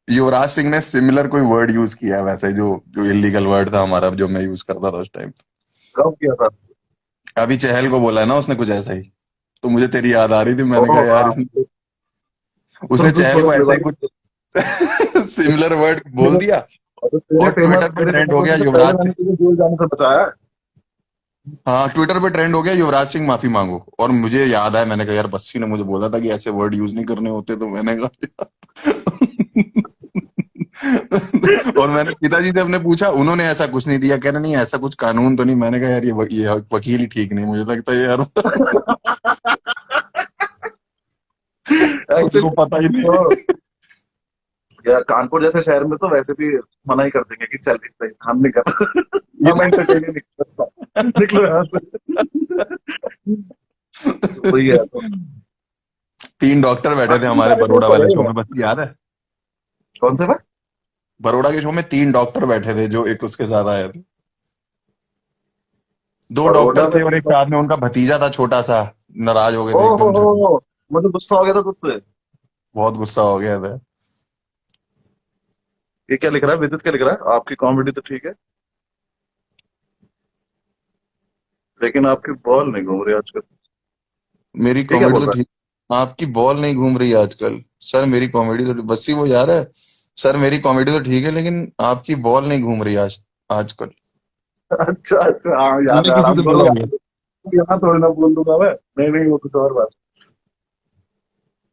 युवराज सिंह ने सिमिलर कोई वर्ड यूज किया है वैसे, जो जो इलीगल वर्ड था हमारा, जो मैं यूज करता था उस टाइम। कब किया था? अभी चहल को बोला है ना उसने कुछ ऐसा ही, तो मुझे तेरी याद आ रही थी, मैंने ओह कहा यार हाँ, इसने, तो उसने तू चहल थोड़ा को ऐसा ही रिवाइज। कुछ सिमिलर वर्ड बोल दिया, तेरे और फेमस ट्विटर पे तेरे ट्रेंड फेमस हो होने गया से पहले युवराज मैंने सिंह। तुझे जेल जाने से बचाया है। हाँ, ट्विटर पे ट्रेंड हो गया युवराज सिंह माफी मांगो, और मुझे याद है मैंने कहा यार बस्सी ने मुझे बोला था कि ऐसे वर्ड यूज नहीं करने होते, तो मैंने कहा और मैंने पिताजी से अपने पूछा, उन्होंने ऐसा कुछ नहीं दिया, कह रहे नहीं ऐसा कुछ कानून तो नहीं। मैंने कहा यार ये वकील ही ठीक नहीं, मुझे लगता है यार एक्चुअली उनको पता ही नहीं। तो यार कानपुर जैसे शहर में तो वैसे भी मना ही कर देंगे कि चल इतना हम नहीं कर, हम एंटरटेन नहीं कर सकता, निकलो यहाँ से। वही है तो। 3 डॉक्टर बैठे थे बाकी हमारे सारे बरोड़ा दोस्त हो वाले शो गए। में, बस याद है। कौन से में? बरोड़ा के शो में 3 डॉक्टर बैठे थे, जो एक उसके साथ आए थे। 2 डॉक्टर बड़ौदा में? थे और एक साथ में उनका भतीजा था छोटा सा, नाराज हो गए ओ थे एकदम से। हो, मुझे गुस्सा हो गया था तुझसे। बहुत गुस्सा हो गया था। ये क्या लिख रहा है, विद्युत क्या लिख रहा है, आपकी कॉमेडी तो ठीक है लेकिन आपकी बॉल नहीं घूम रही आजकल। मेरी ये क्या कॉमेडी बोल तो रहा ठीक, आपकी बॉल नहीं घूम रही आजकल। सर मेरी कॉमेडी तो बस ही वो याद है, सर मेरी कॉमेडी तो ठीक है लेकिन आपकी बॉल नहीं घूम रही आजकल। है? अच्छा अच्छा, हाँ याद तुमने है यार, किसी से हमको बोला भी होगा। याद है। यहाँ थोड़ी ना बोल दूंगा मैं, नहीं नहीं वो कुछ और बात।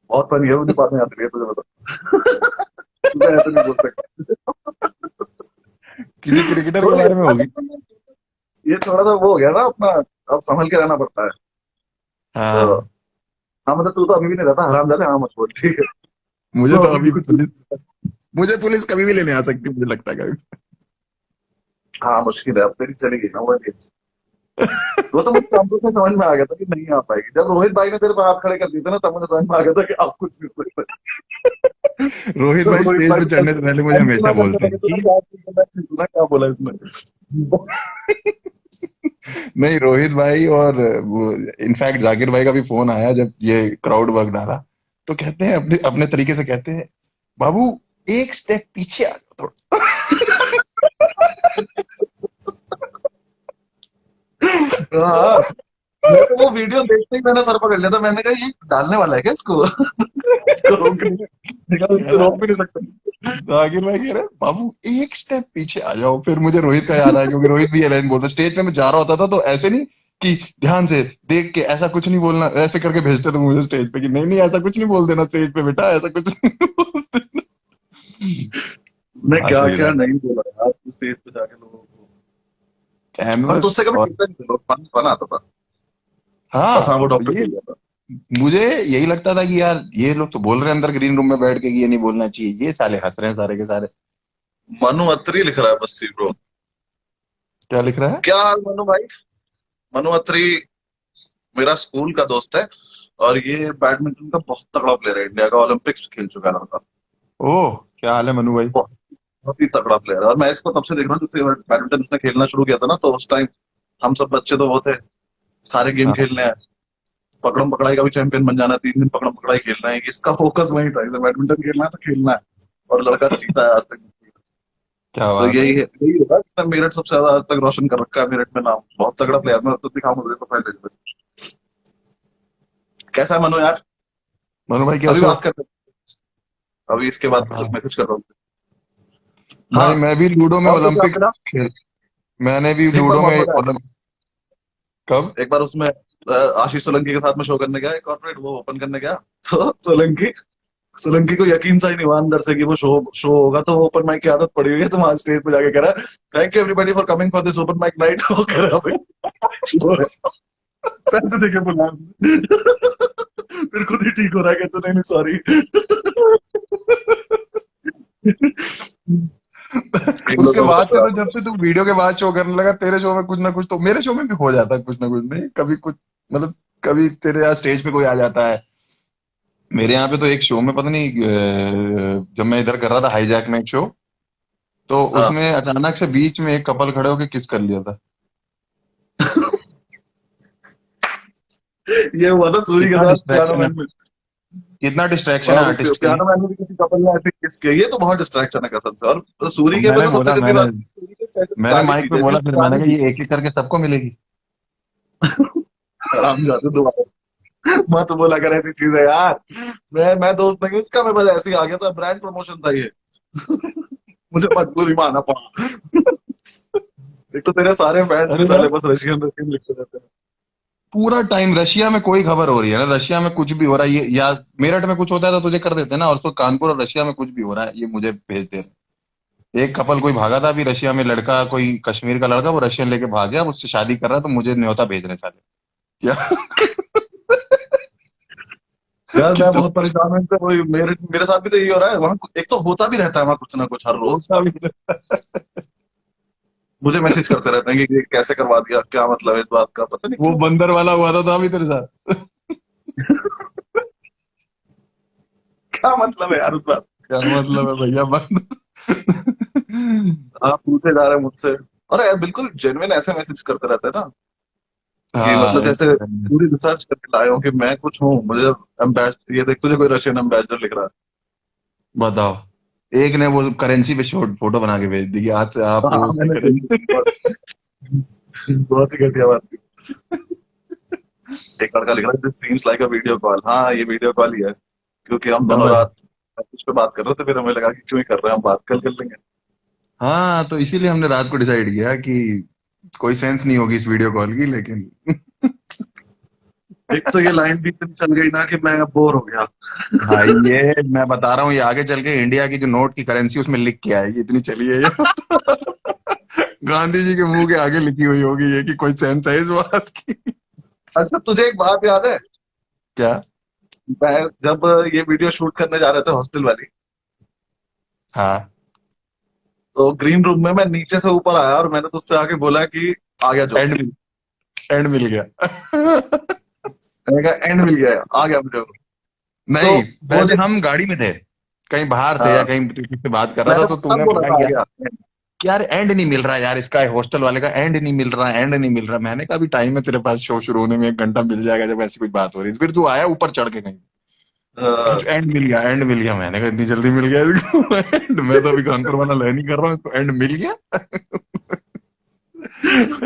बहुत फनी है, मुझे बात नहीं आती है तुझे बता। तुझे ऐसे नहीं बोल सकते। किसी क्रिकेटर के तो बारे में होगी। ये थोड़ा सा वो हो गया ना अपना, अब संभल के रहना पड़ता है। तो हाँ। हाँ मतलब तू तो अभी भी नहीं रहता हरामजादे, हाँ मत बोल, ठीक है। मुझे तो तो अभी भी अभी कुछ पुलिस मुझे पुलिस कभी भी लेने आ सकती है, मुझे लगता है कभी। हाँ मुश्किल है, अब तेरी चली गई ना वो चीज। वो तो मुझे शाम को समझ में आ गया था कि नहीं आ पाएगी, जब रोहित भाई ने तेरे पे हाथ खड़े कर दिए थे ना, तब मुझे समझ में आ गया था कि अब कुछ नहीं हो सकता। रोहित तो भाई रोहित स्टेज भाई पे को चढ़ने से पहले मुझे हमेशा अनसुना करके बोलते हैं लगे, तूने कि क्या सुना, क्या बोला इसमें। नहीं, रोहित भाई और वो, इनफैक्ट जाकिर भाई का भी फोन आया जब ये क्राउड वर्क डाला, तो कहते हैं अपने अपने तरीके से कहते हैं, बाबू एक स्टेप पीछे आ जाओ थोड़ा। हाँ, मैं तो वो वीडियो देखते ही मैंने सर पकड़ लिया था, मैंने कहा ये डालने वाला है क्या इसको। इसको रोक नहीं, निकाल, कह इसको रहा रोक भी नहीं सकते। जाकिर भाई कह रहे बाबू एक स्टेप पीछे आ जाओ। फिर मुझे रोहित का याद आया, क्योंकि रोहित भी ये लाइन बोलता स्टेज पे मैं जा रहा होता था, तो ऐसे नहीं कि ध्यान से देख के ऐसा कुछ नहीं बोलना, ऐसे करके भेजते थे मुझे स्टेज पे कि नहीं नहीं ऐसा कुछ नहीं बोल देना स्टेज पे बेटा, ऐसा कुछ नहीं बोल देना। मैं हाँ क्या सही क्या था। नहीं बोला यार स्टेज पे जाके लोगों को। और कैनवस तुझसे कभी और टिकता नहीं था, फन फन आता था। बस हाँ हाँ वो डॉक्टर ये मिल गया था। मुझे यही लगता था कि यार ये लोग तो बोल रहे हैं अंदर ग्रीन रूम में बैठ के कि ये नहीं बोलना चाहिए, ये साले हंस रहे हैं सारे के सारे। मनु अत्री लिख रहा है बस ब्रो। क्या लिख रहा है? क्या हाल मनु भाई। मनु अत्री मेरा स्कूल का दोस्त है, और ये बैडमिंटन का बहुत तगड़ा प्लेयर है, इंडिया का ओलंपिक्स खेल चुका है लड़का। ओह क्या हाल है मनु भाई? बहुत बहुत ही तगड़ा प्लेयर है, और मैं इसको तब से देख रहा हूँ जब से बैडमिंटन इसने खेलना शुरू किया था ना, तो उस टाइम हम सब बच्चे तो वो थे, सारे गेम हाँ खेलने हैं, पकड़म पकड़ाई का भी चैंपियन बन जाना है, 3 दिन पकड़म पकड़ाई खेलना है, इसका फोकस वही था, इसे बैडमिंटन खेलना है तो खेलना है। और लड़का जीता है आज तक। क्या तो बात है। यही होगा, इसने मेरठ सबसे ज्यादा आज तक रोशन कर रखा है, मेरठ में नाम, बहुत तगड़ा प्लेयर। मैं तो दिखाऊंगा तुझे प्रोफाइल। कैसा है मनु यार। मनु भाई अभी कैसे हो? बात करते हैं, अभी इसके बाद हाँ मैसेज कर रहा हूँ। भाई हाँ, मैं भी लूडो में और तो क्या ओलंपिक मिला। खेल मैंने भी एक बार लूडो बहुत में मजा आया, कब? एक बार उसमें आशीष सोलंकी के साथ में शो करने गया, कॉर्पोरेट वो ओपन करने गया। तो सोलंकी सोलंकी को यकीन सा ही नहीं हुआ अंदर से कि वो शो शो होगा, तो वो ओपन माइक की आदत पड़ी हुई है, तो वहां स्टेज पे जाके कह रहा है thank you everybody for coming for this open mic night. वो कह रहा है शो है, पैसे देके बुला। फिर खुद ही ठीक हो रहा है, कहते नहीं नहीं सॉरी। इन उसके लोगों बाद को से तो तो जब से तू वीडियो के बाद शो करने लगा, तेरे शो में कुछ ना कुछ तो मेरे शो में भी हो जाता है, कुछ ना कुछ नहीं कभी कुछ, मतलब कभी तेरे यहाँ स्टेज पे कोई आ जाता है। मेरे यहाँ पे तो एक शो में पता नहीं जब मैं इधर कर रहा था हाईजैक में एक शो, तो हाँ। उसमें अचानक से बीच में एक कपल खड़े होके किस कर लिया था। ये हुआ था सूरी के कितना साथ पियानो डिस्ट्रैक्शन है, मैन में। कितना डिस्ट्रैक्शन है वहां पे आर्टिस्ट के लिए। पियानो मैन में भी किसी कपल ने ऐसे किस किया, ये तो बहुत डिस्ट्रैक्शन है कसम से। और सूरी अब के पे मैंने तो सबसे बोला, गंदी मैंने बात, सूरी के सेट में मैंने गाली माइक थी, पे जैसी बोला, फिर उसने मैंने गाली कहा दी। ये एक एक करके सबको मिलेगी। हम जाते दोबारा, मत बोला कर ऐसी चीज है यार। मैं दोस्त नहीं हूँ उसका, मैं बस ऐसे ही आ गया था, ब्रांड प्रमोशन था ये। मुझे मजबूरी में आना पड़ा। एक तो तेरे सारे फैंस भी अरे साले यार बस रशियन रशियन लिखते रहते हैं। पूरा टाइम रशिया में कोई खबर हो रही है ना, रशिया में कुछ भी हो रहा है, ये या मेरठ में कुछ होता है तो तुझे कर देते हैं ना, और तो कानपुर और रशिया में कुछ भी हो रहा है ये मुझे भेज दे रहे हैं। एक कपल कोई भागा था अभी रशिया में, लड़का कोई कश्मीर का लड़का, वो रशियन लेके भाग गया, उससे शादी कर रहा है, तो मुझे न्योता भेज रहे हैं साले। क्या? यार मैं कितना बहुत परेशान हूँ इनसे, वही मेरे मेरे साथ भी तो यही हो रहा है वहाँ, एक तो होता भी रहता है वहाँ कुछ ना कुछ हर रोज। होता भी है। मुझे मैसेज करते रहते हैं कि ये कैसे करवा दिया, क्या मतलब है इस बात का, पता नहीं वो क्यों। बंदर वाला हुआ था अभी तेरे साथ। क्या मतलब है यार उस बात। क्या मतलब है भैया बंदर। आप पूछे जा रहे हैं मुझसे, अरे यार बिल्कुल जेन्युइन ऐसे मैसेज करते रहते हैं ना, कि मतलब हाँ जैसे पूरी रिसर्च करके लाए हो कि मैं कुछ हूँ, मुझे एम्बेसडर, ये देख तुझे कोई रशियन एम्बेसडर लिख रहा बताओ, एक ने वो करेंसी पे फोटो बना के भेज दी कि आज से है। आप हाँ उसकी मैंने देखी करेंसी। थी, बहुत ही घटिया बात थी। एक लड़का लिख रहा है this seems like a video call, हाँ ये वीडियो कॉल ही है, क्योंकि हम दोनों बस। रात उस पर बात कर रहे थे, फिर हमें लगा कि क्यों ही कर रहे हैं, हम बात कल कर लेंगे। हाँ तो इसीलिए हमने रात को डिसाइड किया कि कोई सेंस नहीं होगी इस वीडियो कॉल की, लेकिन एक तो ये लाइन भी इतनी चल गई ना कि मैं बोर हो गया। भाई ये मैं बता रहा हूँ, ये आगे चल के इंडिया की जो नोट की करेंसी उसमें लिख के आएगी, इतनी चली है ये। गांधी जी के मुंह के आगे लिखी हुई होगी ये, कि कोई सेंस है इस बात की। अच्छा, तुझे एक बात याद है? क्या? मैं जब ये वीडियो शूट करने जा रहे थे हॉस्टल वाली, हाँ। तो ग्रीन रूम में मैं नीचे से ऊपर आया और मैंने तुझसे आके बोला कि आ गया जो। एंड एंड मिल गया। मैंने कहा एंड मिल गया, आ गया मुझे। तो नहीं, वो पहले जो, हम गाड़ी में थे, कहीं बाहर थे या हाँ, कहीं किसी से बात कर रहा था, मैंने तो तब तूने बोला बोला था आ कि गया। यार एंड नहीं मिल रहा यार, इसका हॉस्टल वाले का एंड नहीं मिल रहा, एंड नहीं मिल रहा। मैंने कहा अभी टाइम है तेरे पास, शो शुरू होने में 1 घंटा मिल जाएगा, जब ऐसी कुछ बात हो रही थी। फिर तू आया ऊपर चढ़ के कहीं, एंड मिल गया, एंड मिल गया। मैंने कहा इतनी जल्दी मिल गया इसको? एंड मैं तो अभी कानपुर वाला लय नहीं कर रहा हूँ, इसको एंड मिल गया।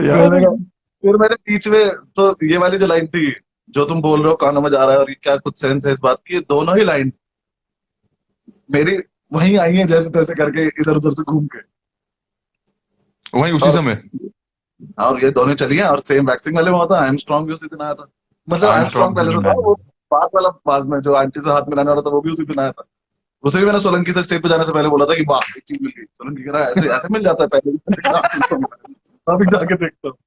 यार मैंने कहा, फिर मेरे बीच में तो ये वाली जो लाइन थी, जो तुम बोल रहे हो कानों में जा रहा है और ये क्या कुछ सेंस है इस बात की, ये दोनों ही लाइन मेरी वहीं आई है जैसे तैसे करके इधर उधर से घूम के। वही उसी और समय ये दोनों चली हैं और सेम वैक्सिंग वाले में होता, आई एम स्ट्रांग भी उसी दिन आया था। मतलब आई एम स्ट्रांग आर्मस्ट्रांग पहले से था, वो बात वाला बाद में जो आंटी से हाथ मिलाने वाला था वो भी उसी दिन आया था। उसे भी मैंने सोलंकी से स्टेज पे जाने से पहले बोला था कि वाह एक चीज मिल गई। सोलंकी कह रहा है ऐसे ऐसे मिल जाता है पहले भी। मैंने कहा, "हाँ, ठीक है, अभी जाके देखता हूँ।"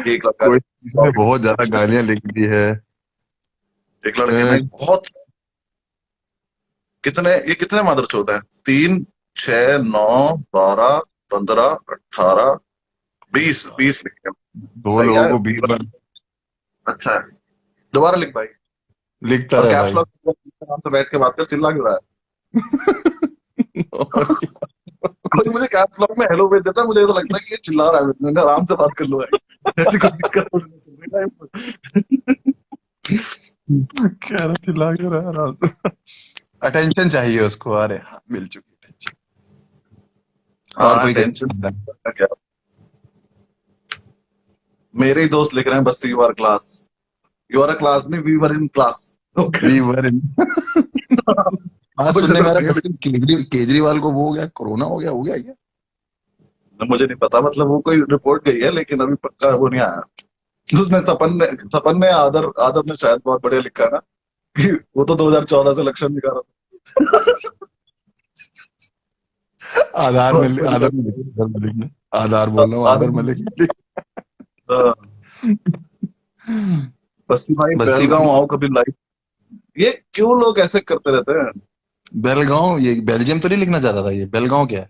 1 लाख का कोई किसी ने बहुत ज्यादा गालियां लिख दी है। एक लड़के अ, ने बहुत, कितने मादर चौथ है? 3, 6, 9, 12, 15, 18, 20 लिखे हैं। दो सही लोगों है। को 20 बार अच्छा है। दोबारा लिख भाई। लिखता और रहे कैप्स भाई। लॉक आराम से बैठ के बात कर, चिल्ला क्यों रहा और है? क्या? कोई मुझे कैप्स लॉक में हेलो भेज देता है, मुझे ऐसा लगता है कि ये चिल्ला रहा है। मैंने कहा, आराम से बात कर लो भाई, ऐसी कोई दिक्कत मुझे नहीं चल रही लाइफ में। कह रहा चिल्ला क्यों रहा है आराम से? अटेंशन चाहिए उसको। अरे हाँ, मिल चुकी अटेंशन। और हाँ कोई टेंशन कैसे? क्या। मेरे ही दोस्त लिख रहे हैं बस you are class. You are a class नहीं, we were in class. Okay. We were in. आज मुझे सुनने तो में आ रहा दे है केजरीवाल को वो हो गया, कोरोना हो गया क्या? मुझे नहीं पता, मतलब वो कोई रिपोर्ट गई है लेकिन अभी पक्का वो नहीं आया। उसने सपन ने आदर ने शायद बहुत बढ़िया लिखा ना कि वो तो 2014 से इलेक्शन दिखा रहा आधार था। में आधार में आधार मलिक ने, आधार बोल रहा हूँ, आधार मलिक ने। बस्सी भाई बस्सी बेलगांव भाई, आओ कभी लाइव। ये क्यों लोग ऐसे करते रहते हैं? बेलगांव, ये बेल्जियम तो नहीं लिखना चाहता था, ये बेलगांव क्या है?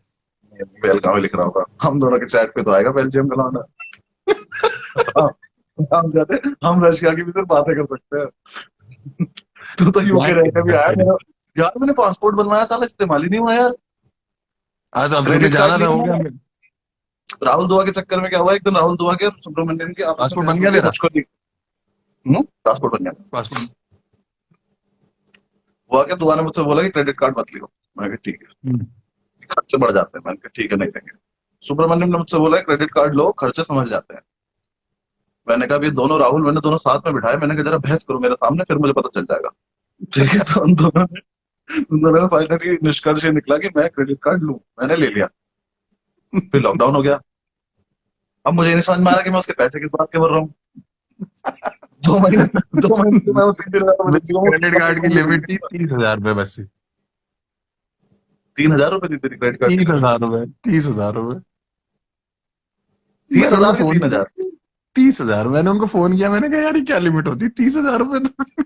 बेलगांव ही लिख रहा होगा, हम दोनों के चैट पे तो आएगा बेल्जियम का लौंडा। हाँ, हम जाते, हम रशिया की भी सिर्फ बातें कर सकते हैं। तू तो यूके रह के भी आया मेरा। यार मैंने पासपोर्ट बनवाया, साला इस्तेमाल ही नहीं हुआ यार। आज अब तुम्हें क्रेडिट कार्ड जाना था, नहीं हो बनाया। गया? राहुल दुआ के चक्कर में क्या हुआ, एक दिन राहुल दुआ के सुब्रमण्यम की आपस में पासपोर्ट बन बहस हो गया गई, तेरा? मुझको नहीं। पासपोर्ट बन गया। पासपोर्ट। हुआ क्या, दुआ ने मुझसे बोला कि क्रेडिट कार्ड मत लियो। मैं कहा ठीक है, खर्चे बढ़ जाते हैं। मैंने कहा ठीक है नहीं लेंगे। सुब्रमण्यम ने मुझसे बोला क्रेडिट कार्ड लो, खर्चे समझ जाते हैं। मैंने कहा अब ये दोनों राहुल मैंने दोनों साथ में बिठाए, मैंने कहा जरा बहस करो मेरे सामने, फिर मुझे पता चल जाएगा। ठीक है, तो उन दोनों में फाइनली निष्कर्ष ये निकला कि मैं क्रेडिट कार्ड लूं। मैंने ले लिया। फिर लॉकडाउन हो गया। अब मुझे नहीं समझ में आ रहा कि मैं उसके पैसे किस बात के भर रहा हूँ। 2 महीने, 2 महीने से मैं वो 3 दिन में देखती मेरी हूँ, क्रेडिट कार्ड की लिमिट थी 30,000 रुपए बस। 3,000 रुपए दी तेरी क्रेडिट कार्ड की लिमिट? 30,000 रुपए, 30,000 रुपए। तीस मैंने उनको हजार की फोन तीन किया, हजार 30,000। मैंने उनको फोन किया, मैंने कहा यार ये क्या लिमिट होती है 30,000 रुपए तो।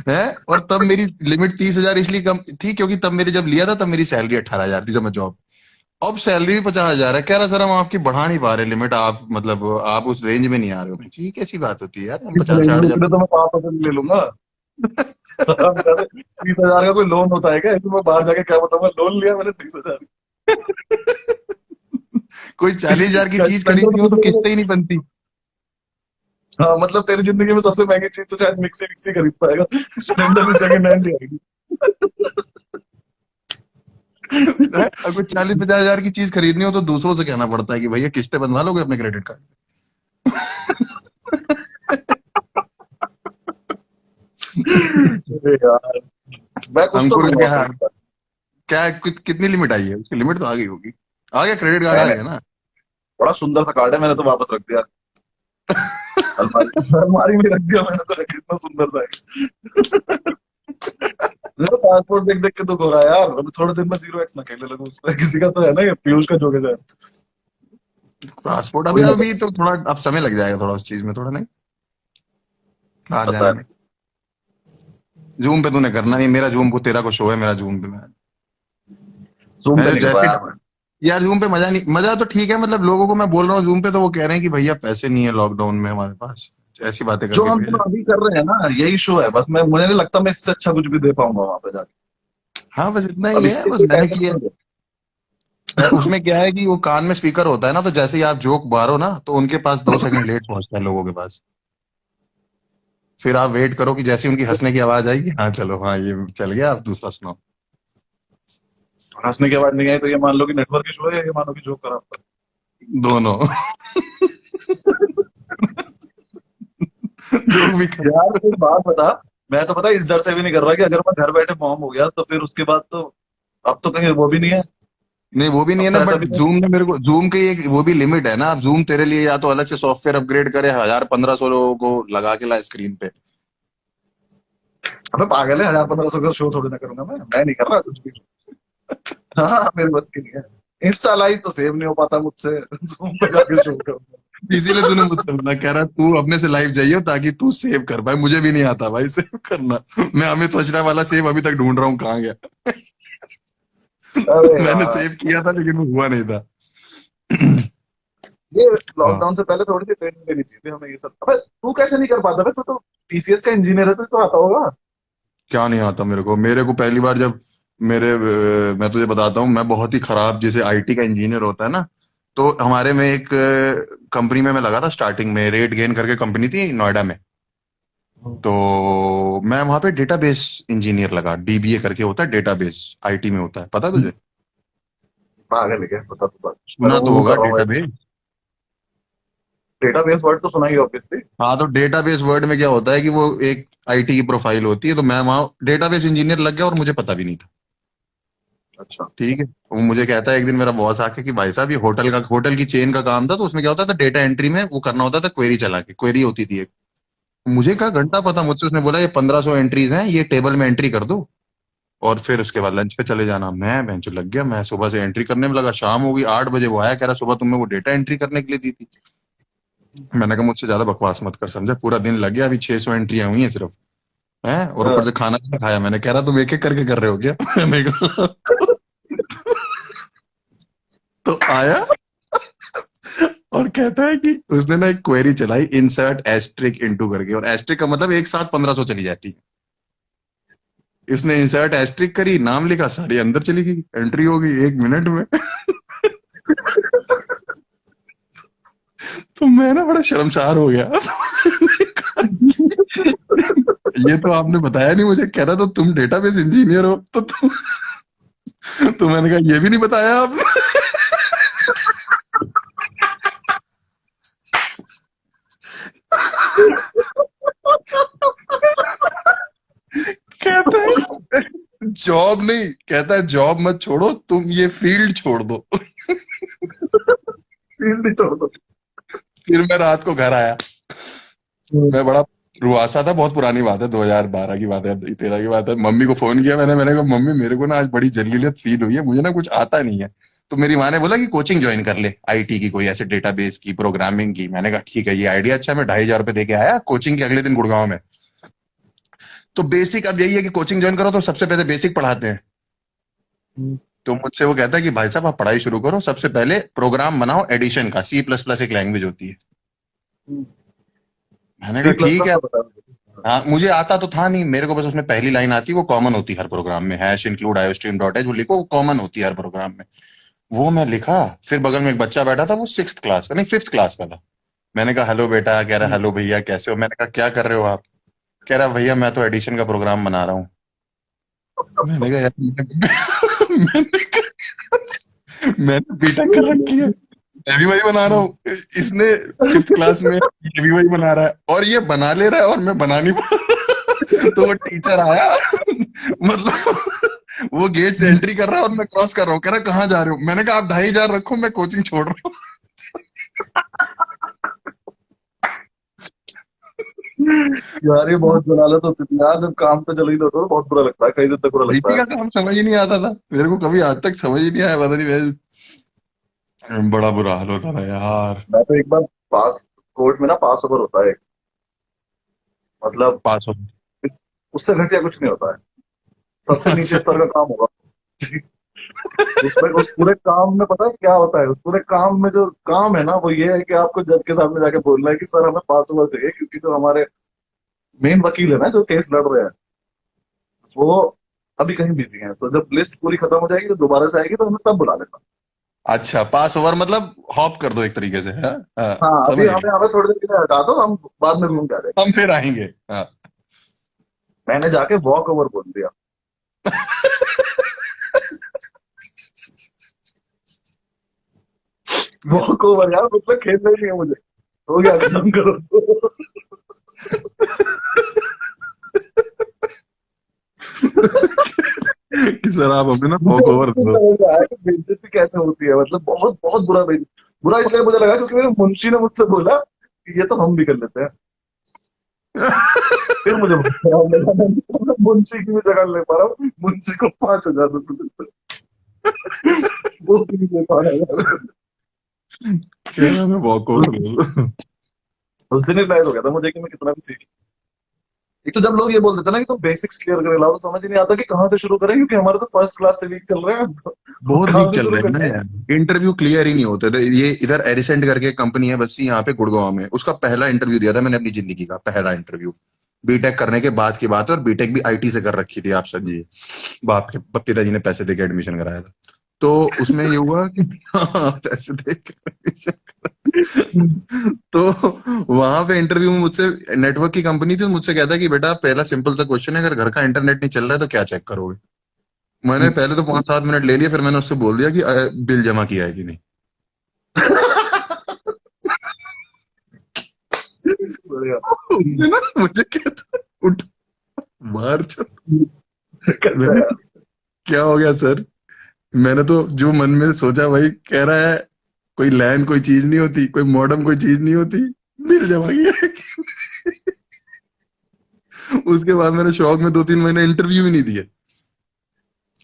है। और तब मेरी लिमिट 30,000 इसलिए कम थी क्योंकि तब मेरे जब लिया था तब मेरी सैलरी 18,000 थी, जब मैं जॉब। अब सैलरी भी 50,000 है। कह रहा सर हम आपकी बढ़ा नहीं पा रहे लिमिट, आप मतलब आप उस रेंज में नहीं आ रहे हो। मैंने कहा, ये कैसी बात होती है यार, हम 50-60,000। तो मैं 5% ले लूंगा। 30,000 का कोई लोन होता है क्या? इसमें मैं बाहर जाके क्या बताऊंगा, लोन लिया मैंने 30,000। कोई 40,000 की चीज स्प्लेंडर खरीदनी हो तो किस्तें ही नहीं बनती। हाँ मतलब तेरी जिंदगी में सबसे महंगी चीज तो शायद मिक्सी मिक्सी खरीद पाएगा। स्प्लेंडर भी सेकंड हैंड ही आएगी। है? अगर 40-50,000 की चीज खरीदनी हो तो दूसरों से कहना पड़ता है कि भैया किस्तें बनवा लोगे अपने क्रेडिट कार्ड अरे यार, मैं कुछ तो अंकुर लूंगा के उस हाथ क्रेडिट कार्ड। क्या कितनी लिमिट आई है उसकी? लिमिट तो आ गई होगी। आ गया, क्रेडिट कार्ड आ मैंने गया ना? बड़ा सुंदर सा कार्ड है, मैंने तो वापस रख दिया। अलमारी में रख दिया मैंने, तो इतना सुंदर सा है। मेरा पासपोर्ट देख देख के दुख हो रहा है यार, अभी थोड़े दिन में 0x ना खेलने लगूं उस पर। किसी का तो है ना, ये पीयूष का जोगे जाए। पासपोर्ट अभी कोई ना अभी तो थोड़ा अब समय लग जाएगा थोड़ा उस चीज में, थोड़ा नहीं बाहर पता जाने में। नहीं। जूम पे तूने करना नहीं, मेरा जूम को तेरा को शो है, मेरा जूम पे जूम मैं पे जो नहीं कर पाया जैकेट। यार मैं। यार जूम पे मजा नहीं, मजा तो ठीक है, मतलब लोगों को मैं बोल रहा हूँ जूम पे तो वो कह रहे हैं कि भैया पैसे नहीं है लॉकडाउन में हमारे पास, ऐसी बातें जो करके हम भेज दोनों रहे अभी कर रहे हैं ना, यही शो है बस। मैं, मुझे नहीं लगता मैं इससे अच्छा कुछ भी दे पाऊंगा वहां पे जाके। हैं। हाँ बस इतना ही अब है, इसके बस लिए मैंने पैसे किया नहीं उसमें क्या है कि वो कान में स्पीकर होता है ना, तो जैसे ही आप जोक मारो ना तो उनके पास 2 सेकंड लेट पहुंचता है लोगों के पास। फिर आप वेट करो कि जैसे ही उनकी हंसने की आवाज आएगी, हाँ चलो हाँ ये चल गया, आप दूसरा सुनाओ। हंसने की आवाज नहीं आई तो ये मान लो कि नेटवर्क इशू है, या ये मानो कि जोक खराब था। दोनों। जोक भी यार एक बात बता, मैं तो पता है इस डर से भी नहीं कर रहा कि अगर मैं घर बैठे मॉम हो गया तो फिर उसके बाद तो, अब तो कहीं वो भी नहीं है। नहीं वो भी नहीं अब है तो ना, ऐसा बट भी नहीं। जूम ने मेरे को, जूम की एक वो भी लिमिट है ना, अब जूम तेरे लिए या तो अलग से सॉफ्टवेयर अपग्रेड करे 1000-1500 लोगों को लगा के ला स्क्रीन पे। अबे पागल है, 1000-1500 का शो थोड़ी ना करूंगा मैं नहीं कर रहा कुछ भी। हाँ मेरे बस की नहीं है। इंस्टा लाइव तो सेव नहीं हो पाता मुझसे। जूम पे जाके शो करूंगा। इसीलिए तूने मुझसे बोला, कह रहा तू अपने से लाइव जाइए ताकि तू सेव कर पाए, मुझे भी नहीं आता भाई सेव करना। मैं अमित वचरा वाला सेव अभी तक ढूंढ रहा हूँ कहाँ गया। अरे मैंने यार, सेव किया था लेकिन वो हुआ नहीं था। ये हाँ लॉकडाउन से पहले थोड़ी सी ट्रेनिंग देनी चाहिए हमें ये सब। अबे तू कैसे नहीं कर पाता? तू तो टीसीएस का इंजीनियर है, तो आता होगा। क्या नहीं आता मेरे को पहली बार जब मैं तुझे बताता हूँ, मैं बहुत ही खराब, जैसे आईटी का इंजीनियर होता है ना, तो हमारे में एक कंपनी में मैं लगा था स्टार्टिंग में, रेट गेन करके कंपनी थी नोएडा में। तो मैं वहां पे डेटाबेस इंजीनियर लगा, डीबीए करके होता है, डेटाबेस आईटी में होता है, पता है तुझे? पागल है क्या? बता तू बात। मैं सुना तो तो वो होगा कर रहा हूँ। डेटाबेस। डेटाबेस वर्ड तो सुना ही ऑब्वियसली। हाँ तो डेटाबेस वर्ड में क्या होता है कि वो एक आईटी की प्रोफाइल होती है, तो मैं वहाँ डेटाबेस इंजीनियर लग गया और मुझे पता भी नहीं था। अच्छा। ठीक है, वो मुझे कहता है एक दिन मेरा बॉस आके कि भाई साहब ये होटल की चेन का काम था, तो उसमें क्या होता था डेटा एंट्री में वो करना होता था, क्वेरी चला के, क्वेरी होती थी एक। मुझे क्या घंटा पता, मुझसे उसने बोला ये 1500 एंट्रीज हैं, ये टेबल में एंट्री कर दो और फिर उसके बाद लंच पे चले जाना। मैं बेंच लग गया, मैं सुबह से एंट्री करने में लगा, शाम होगी 8 बजे वो आया, कह रहा सुबह तुमने वो डेटा एंट्री करने के लिए दी थी। मैंने कहा मुझसे ज्यादा बकवास मत कर, समझा, पूरा दिन लग गया, अभी 600 एंट्रियां हुई हैं सिर्फ, हैं, और ऊपर से खाना भी नहीं खाया मैंने। कह रहा तुम एक एक करके कर रहे हो क्या? मैंने कहा तो आया और कहता है कि उसने ना एक क्वेरी चलाई, इंसर्ट एस्ट्रिक इनटू करके, और एस्ट्रिक का मतलब एक साथ 1500 चली जाती है। इसने इंसर्ट एस्ट्रिक करी, नाम लिखा, सारी अंदर चली गई, एंट्री हो गई 1 मिनट में। तो मैं ना बड़ा शर्मसार हो गया। ये तो आपने बताया नहीं मुझे, कह रहा तो तुम डेटाबेस इंजीनियर हो तो मैंने कहा ये भी नहीं बताया आपने। कहता है जॉब नहीं, कहता है जॉब मत छोड़ो तुम, ये फील्ड छोड़ दो। फील्ड ही छोड़ दो। फिर मैं रात को घर आया, मैं बड़ा रुआसा था, बहुत पुरानी बात है, 2012 की बात है, 13 की बात है। मम्मी को फोन किया मैंने कहा मम्मी मेरे को ना आज बड़ी जलीलियत फील हुई है, मुझे ना कुछ आता नहीं है। तो मेरी माँ ने बोला कि कोचिंग ज्वाइन कर ले आईटी की, कोई ऐसे डेटाबेस की, प्रोग्रामिंग की। मैंने कहा ठीक है ये आइडिया अच्छा है। मैं 2500 रुपये दे के आया कोचिंग के, अगले दिन गुड़गांव में। तो बेसिक अब यही है कि कोचिंग ज्वाइन करो तो सबसे पहले बेसिक पढ़ाते हैं। तो मुझसे वो कहता है कि भाई साहब आप पढ़ाई शुरू करो, सबसे पहले प्रोग्राम बनाओ एडिशन का, C++ एक लैंग्वेज होती है। मैंने सी कहा प्लस ठीक प्लस है। तो बता दो। हाँ मुझे आता तो था नहीं, मेरे को बस उसमें पहली लाइन आती है, वो कॉमन होती है हर प्रोग्राम में, hash include iostream dot H, वो लिखो, वो कॉमन होती है हर प्रोग्राम में। वो मैं लिखा। फिर बगल में एक बच्चा बैठा था, वो 6th क्लास का नहीं 5th क्लास का था। मैंने कहा हेलो बेटा, कह रहा हेलो भैया कैसे हो। मैंने कहा क्या कर रहे हो आप? कह रहा भैया मैं तो एडिशन का प्रोग्राम बना रहा हूँ। मैंने कहा यार मैंने बीटेक कर रखी है, मैं भी वही बना रहा हूँ, इसने 5th क्लास में ये भी वही बना रहा है, और ये बना ले रहा है और मैं बना नहीं पा रहा। तो वो टीचर आया, मतलब वो गेट से एंट्री कर रहा है और मैं क्रॉस कर रहा हूँ, कह रहा कहाँ जा रहे हो? मैंने कहा आप 2500 रखो, मैं कोचिंग छोड़ रहा हूँ। यार ये बहुत जलालत होती थी यार, जब काम पे जलील होता है तो बहुत बुरा लगता है, कई दिन तक बुरा लगता आईटी है। का काम समझ ही नहीं आता था मेरे को, कभी आज तक समझ ही नहीं आया, पता नहीं बड़ा बुरा हाल होता था यार। मैं तो एक बार पास, कोर्ट में ना पास ओवर होता है, मतलब पास हो। उससे घटिया कुछ नहीं होता है, सबसे नीचे अच्छा। स्तर का काम होगा। उसमें उस पूरे काम में पता है क्या होता है, उस पूरे काम में जो काम है ना वो ये है कि आपको जज के सामने जाके बोलना है कि सर हमें पास ओवर चाहिए, क्योंकि जो हमारे मेन वकील है ना जो केस लड़ रहे हैं, वो अभी कहीं बिजी हैं, तो जब लिस्ट पूरी खत्म हो जाएगी तो दोबारा से आएगी तो हमें तब बुला लेना। अच्छा, पास ओवर मतलब हॉप कर दो एक तरीके से, हाँ हाँ। हाँ अभी समझ हमें गया। हमें थोड़ी देर के लिए हटा दो, हम बाद में घूम के आ जाएंगे। हम फिर आएंगे, हाँ। मैंने जाके वॉक ओवर बोल दिया। वॉक ओवर यार, मतलब खेलना ही नहीं है मुझे, हो गया खत्म करो तो। कि सर आप हमें ना मुझे वॉक उस ओवर दिन दो। समझ में आया कि बेइज्जती कैसे होती है, मतलब बहुत बहुत बुरा बुरा इसलिए मुझे लगा क्योंकि मेरे मुंशी ने मुझसे बोला कि ये तो हम भी कर लेते हैं। फिर मुझे बहुत खराब लगा, मैं मुंशी की भी जगह ले पा रहा हूँ, मुंशी को 5,000 रुपये देते हैं, वो भी नहीं दे पा रहा है यार। कह रहा मैं वॉक ओवर दो। उस दिन ही रियलाइज हो गया था मुझे कि मैं कितना भी सीख। एक तो जब लोग ये बोल देते हैं ना कि तुम बेसिक्स क्लियर कर लाओ, तो समझ ही नहीं आता कि कहाँ से शुरू करें, क्योंकि हमारे तो फर्स्ट क्लास से वीक चल रहे हैं, तो बहुत कहाँ वीक से चल शुरू रहे हैं ना करें। यार, इंटरव्यू क्लियर ही नहीं होते थे। ये इधर एरिसेंट करके कंपनी है बस यहाँ पे गुड़गांव में, उसका पहला इंटरव्यू दिया था मैंने अपनी जिंदगी का, पहला इंटरव्यू। बीटेक करने के बाद की बात है, और बीटेक भी आईटी से कर रखी थी, आप समझिए। बाप के पिताजी ने पैसे देके एडमिशन कराया था। तो उसमें ये हुआ कि हाँ, पैसे देके एडमिशन कराया। तो वहां पे इंटरव्यू में मुझसे, नेटवर्क की कंपनी थी, तो मुझसे कहता है कि बेटा पहला सिंपल सा क्वेश्चन है, अगर घर का इंटरनेट नहीं चल रहा है तो क्या चेक करोगे। मैंने पहले तो 5-7 मिनट ले लिए, फिर मैंने उससे बोल दिया कि बिल जमा किया है कि नहीं। बढ़िया। उसने ना मुझे कहता, उठ बाहर चल। कैसा मैंने, है? क्या हो गया सर? मैंने तो जो मन में सोचा वही कह रहा है, कोई लैन कोई चीज नहीं होती, कोई मॉडेम कोई चीज नहीं होती, बिल जमा किया है कि नहीं? उसके बाद मैंने शौक में 2-3 महीने इंटरव्यू ही नहीं दिए।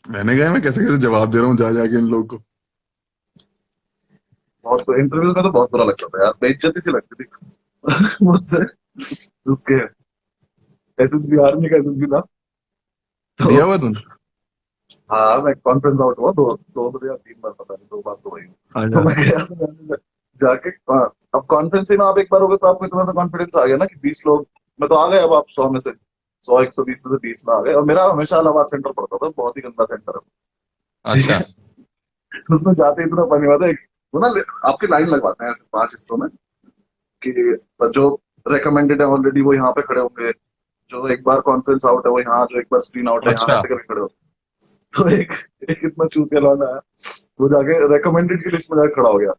मैंने कहा मैं कैसे कैसे जवाब दे रहा हूँ जा जाके इन लोगों को। बहुत तो इंटरव्यू में तो बहुत बुरा लगता था यार, बेइज्जती सी लगती थी मुझसे। उसके एसएसबी, आर्मी का एसएसबी था, तो दिया हुआ तूने? हाँ मैं कॉन्फ्रेंस आउट हुआ, 2 2 या 3 बार, पता नहीं, 2 बार तो वही। तो अच्छा। मैं गया तो मैंने जाके, हाँ, अब कॉन्फ्रेंस ही में आप एक बार हो गए तो आपको इतना सा कॉन्फिडेंस आ गया ना कि 20 लोग, मैं तो आ गया, अब आप 100 में से 100 120 में से 20 में आ गए, और मेरा हमेशा इलाहाबाद सेंटर पड़ता था, बहुत ही गंदा सेंटर है, ठीक अच्छा। है। उसमें जाते ही इतना फनी हुआ था, एक वो ना आपकी लाइन लगवाते हैं ऐसे 5 हिस्सों में, कि जो रिकमेंडेड है ऑलरेडी वो यहाँ पे खड़े होंगे, जो एक बार कॉन्फ्रेंस आउट है वो यहाँ, जो एक बार स्क्रीन आउट है यहाँ, अच्छा। ऐसे करके खड़े हो। तो एक इतना चूतिया लौंडा है, वो जाके रिकमेंडेड की लिस्ट में जाके खड़ा हो गया।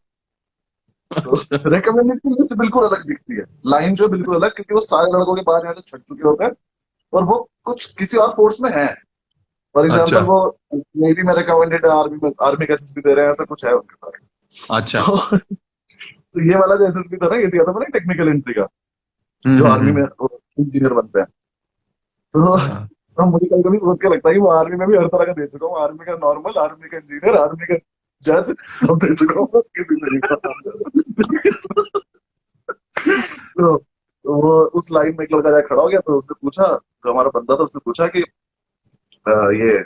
तो अच्छा। रिकमेंडेड की लिस्ट बिल्कुल अलग दिखती है, लाइन जो है बिल्कुल अलग, क्योंकि वो सारे लड़कों के बाहर यहाँ से छट चुके होते हैं, और वो कुछ किसी और फोर्स में है। फॉर अच्छा। एग्जाम्पल वो नेवी में रिकमेंडेड है, आर्मी में, आर्मी का एसएसबी दे रहे हैं, ऐसा कुछ है उनके अच्छा। पास। तो ये वाला जो एसएसबी था ना, ये दिया था मैंने टेक्निकल एंट्री का, जो आर्मी में हम्म। इंजीनियर बनते हैं। तो हाँ। तो मुझे कभी कभी सोच के लगता है कि वो आर्मी में भी हर तरह का दे चुका हूँ, आर्मी का नॉर्मल, आर्मी का इंजीनियर, आर्मी का जज, सब दे चुका हूँ, किसी में नहीं पता। तो वो उस लाइन में एक लड़का जाके खड़ा हो गया, तो उसने पूछा, जो हमारा बंदा था उसने पूछा कि ये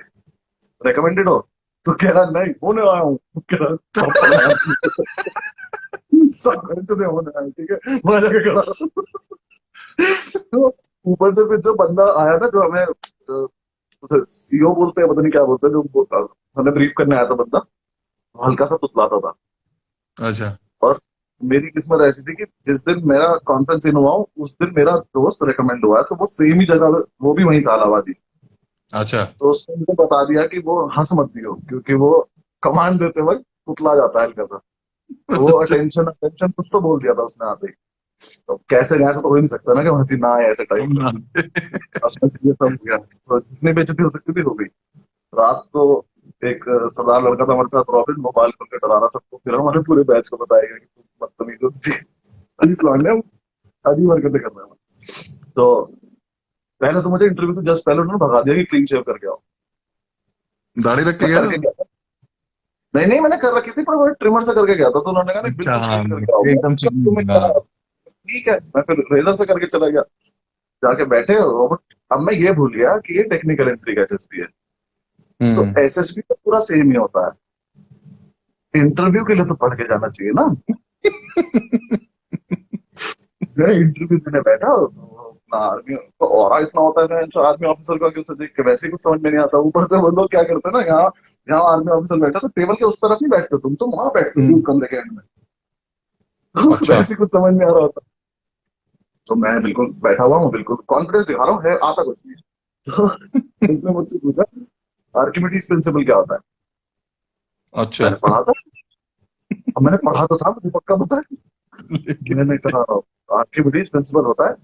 रिकमेंडेड हो? तो कह रहा नहीं, होने आया हूँ। कह रहा थप्पड़ मार दिया। सब घर चुके होने आए, ठीक है, वहां जाके खड़ा। तो ऊपर से फिर जो बंदा आया ना, जो हमें उसे सीओ बोलते हैं, पता नहीं क्या बोलते हैं, हमें ब्रीफ करने आया था बंदा, वो हल्का सा तुतलाता था। अच्छा। और मेरी किस्मत ऐसी थी कि जिस दिन मेरा कॉन्फ्रेंस इन हुआ, उस दिन मेरा दोस्त रिकमेंड हुआ है, तो वो सेम ही जगह, वो भी वहीं था, इलाहाबाद ही। अच्छा। तो उसने मुझे बता दिया कि वो हंस मत दियो, क्योंकि वो कमांड देते वक्त तुतला जाता है हल्का सा। तो वो अच्छा। अटेंशन अटेंशन कुछ तो बोल दिया था उसने आते ही। तो कैसे गया, ऐसा तो हो ही नहीं सकता ना कि हंसी ना आए ऐसे टाइम पे। अब बस ये सब हो गया, तो जितनी बेइज्जती हो सकती थी हो गई। रात को एक सरदार लड़का था हमारे साथ, रॉबिन, मोबाइल खोल के डरा रहा सबको, फिर हमारे पूरे बैच को बताया गया कि तुम बदतमीज हो, अजीज लौंडे, अजीब हरकतें कर रहे हैं। तो पहले तो मुझे इंटरव्यू से जस्ट पहले उन्होंने भगा दिया कि क्लीन शेव करके आओ। दाढ़ी रख के मैं गया करके था? गया था। नहीं नहीं, मैंने कर रखी थी पर वो ट्रिमर से करके गया था, तो उन्होंने कहा नहीं अच्छा, बिल्कुल हाँ, क्लीन करके आओगे, एकदम कब क्लीन तुम्हें होगा। क्या। ठीक है, मैं फिर रेजर से करके चला गया। जाके बैठे रोबोट। अब मैं ये भूल गया कि ये टेक्निकल एंट्री का एसएसपी है। तो हम्म। एसएसपी तो पूरा सेम ही होता है, इंटरव्यू के लिए तो पढ़ के जाना चाहिए ना। मैं इंटरव्यू देने बैठा तो अपना आर्मी तो और इतना होता है ना, आर्मी ऑफिसर का कि उसे देख के वैसे ही कुछ समझ में नहीं आता। ऊपर से वो लोग क्या करते हैं ना, यहाँ यहाँ आर्मी ऑफिसर बैठा तो टेबल के उस तरफ नहीं बैठते, तुम वहां बैठते हो दूर हम्म। कमरे के एंड में। तो अच्छा। वैसे ही कुछ समझ नहीं आ रहा होता। तो मैं बिल्कुल बैठा हुआ हूँ, बिल्कुल कॉन्फिडेंस दिखा रहा हूँ, है आता कुछ नहीं। तो उसने मुझसे पूछा आर्किमिडीज प्रिंसिपल क्या होता है। अच्छा। मैंने पढ़ा था। अब मैंने पढ़ा तो था, मुझे पक्का पता है। लेकिन मैंने कहा आर्किमिडीज प्रिंसिपल होता है।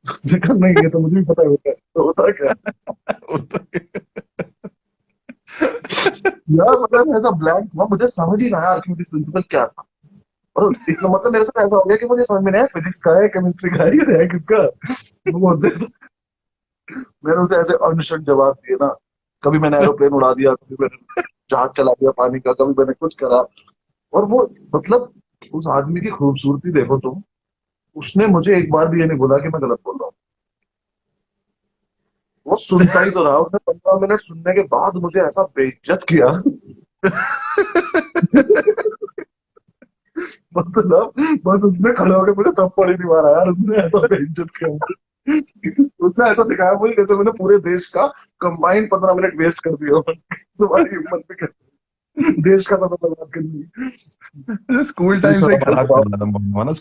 उसने कहा नहीं, ये तो मुझे भी पता है होता है, तो होता क्या है? होता यार मतलब ऐसा ब्लैंक हुआ, मुझे समझ ही ना आया आर्किमिडीज प्रिंसिपल क्या था। और इसका मतलब मेरे साथ ऐसा हो गया कि मुझे समझ में नहीं आया फिजिक्स का है केमिस्ट्री का है, ये है किसका। वो बोलते थे, मैंने उसे ऐसे अनशन जवाब दिए ना। कभी मैंने एरोप्लेन उड़ा दिया, कभी मैंने जहाज चला दिया पानी का, कभी मैंने कुछ करा। और वो मतलब उस आदमी की खूबसूरती देखो तुम। उसने मुझे एक बार भी ये नहीं बोला कि मैं गलत बोल रहा हूँ। वो सुनता ही तो रहा, उसने 15 मिनट सुनने के बाद मुझे ऐसा बेइज्जत किया। मतलब बस उसने खड़े होकर मुझे थप्पड़ ही नहीं मारा यार, उसने ऐसा बेइज्जत किया मुझे। उसने ऐसा दिखाया मुझे जैसे मैंने पूरे देश का कंबाइंड 15 मिनट वेस्ट कर दिया हो। तुम्हारी हिम्मत भी कर देश का समय बर्बाद करनी। है। स्कूल टाइम से ही बेशरम खराब लड़का। कर रहा था मम्मा ना,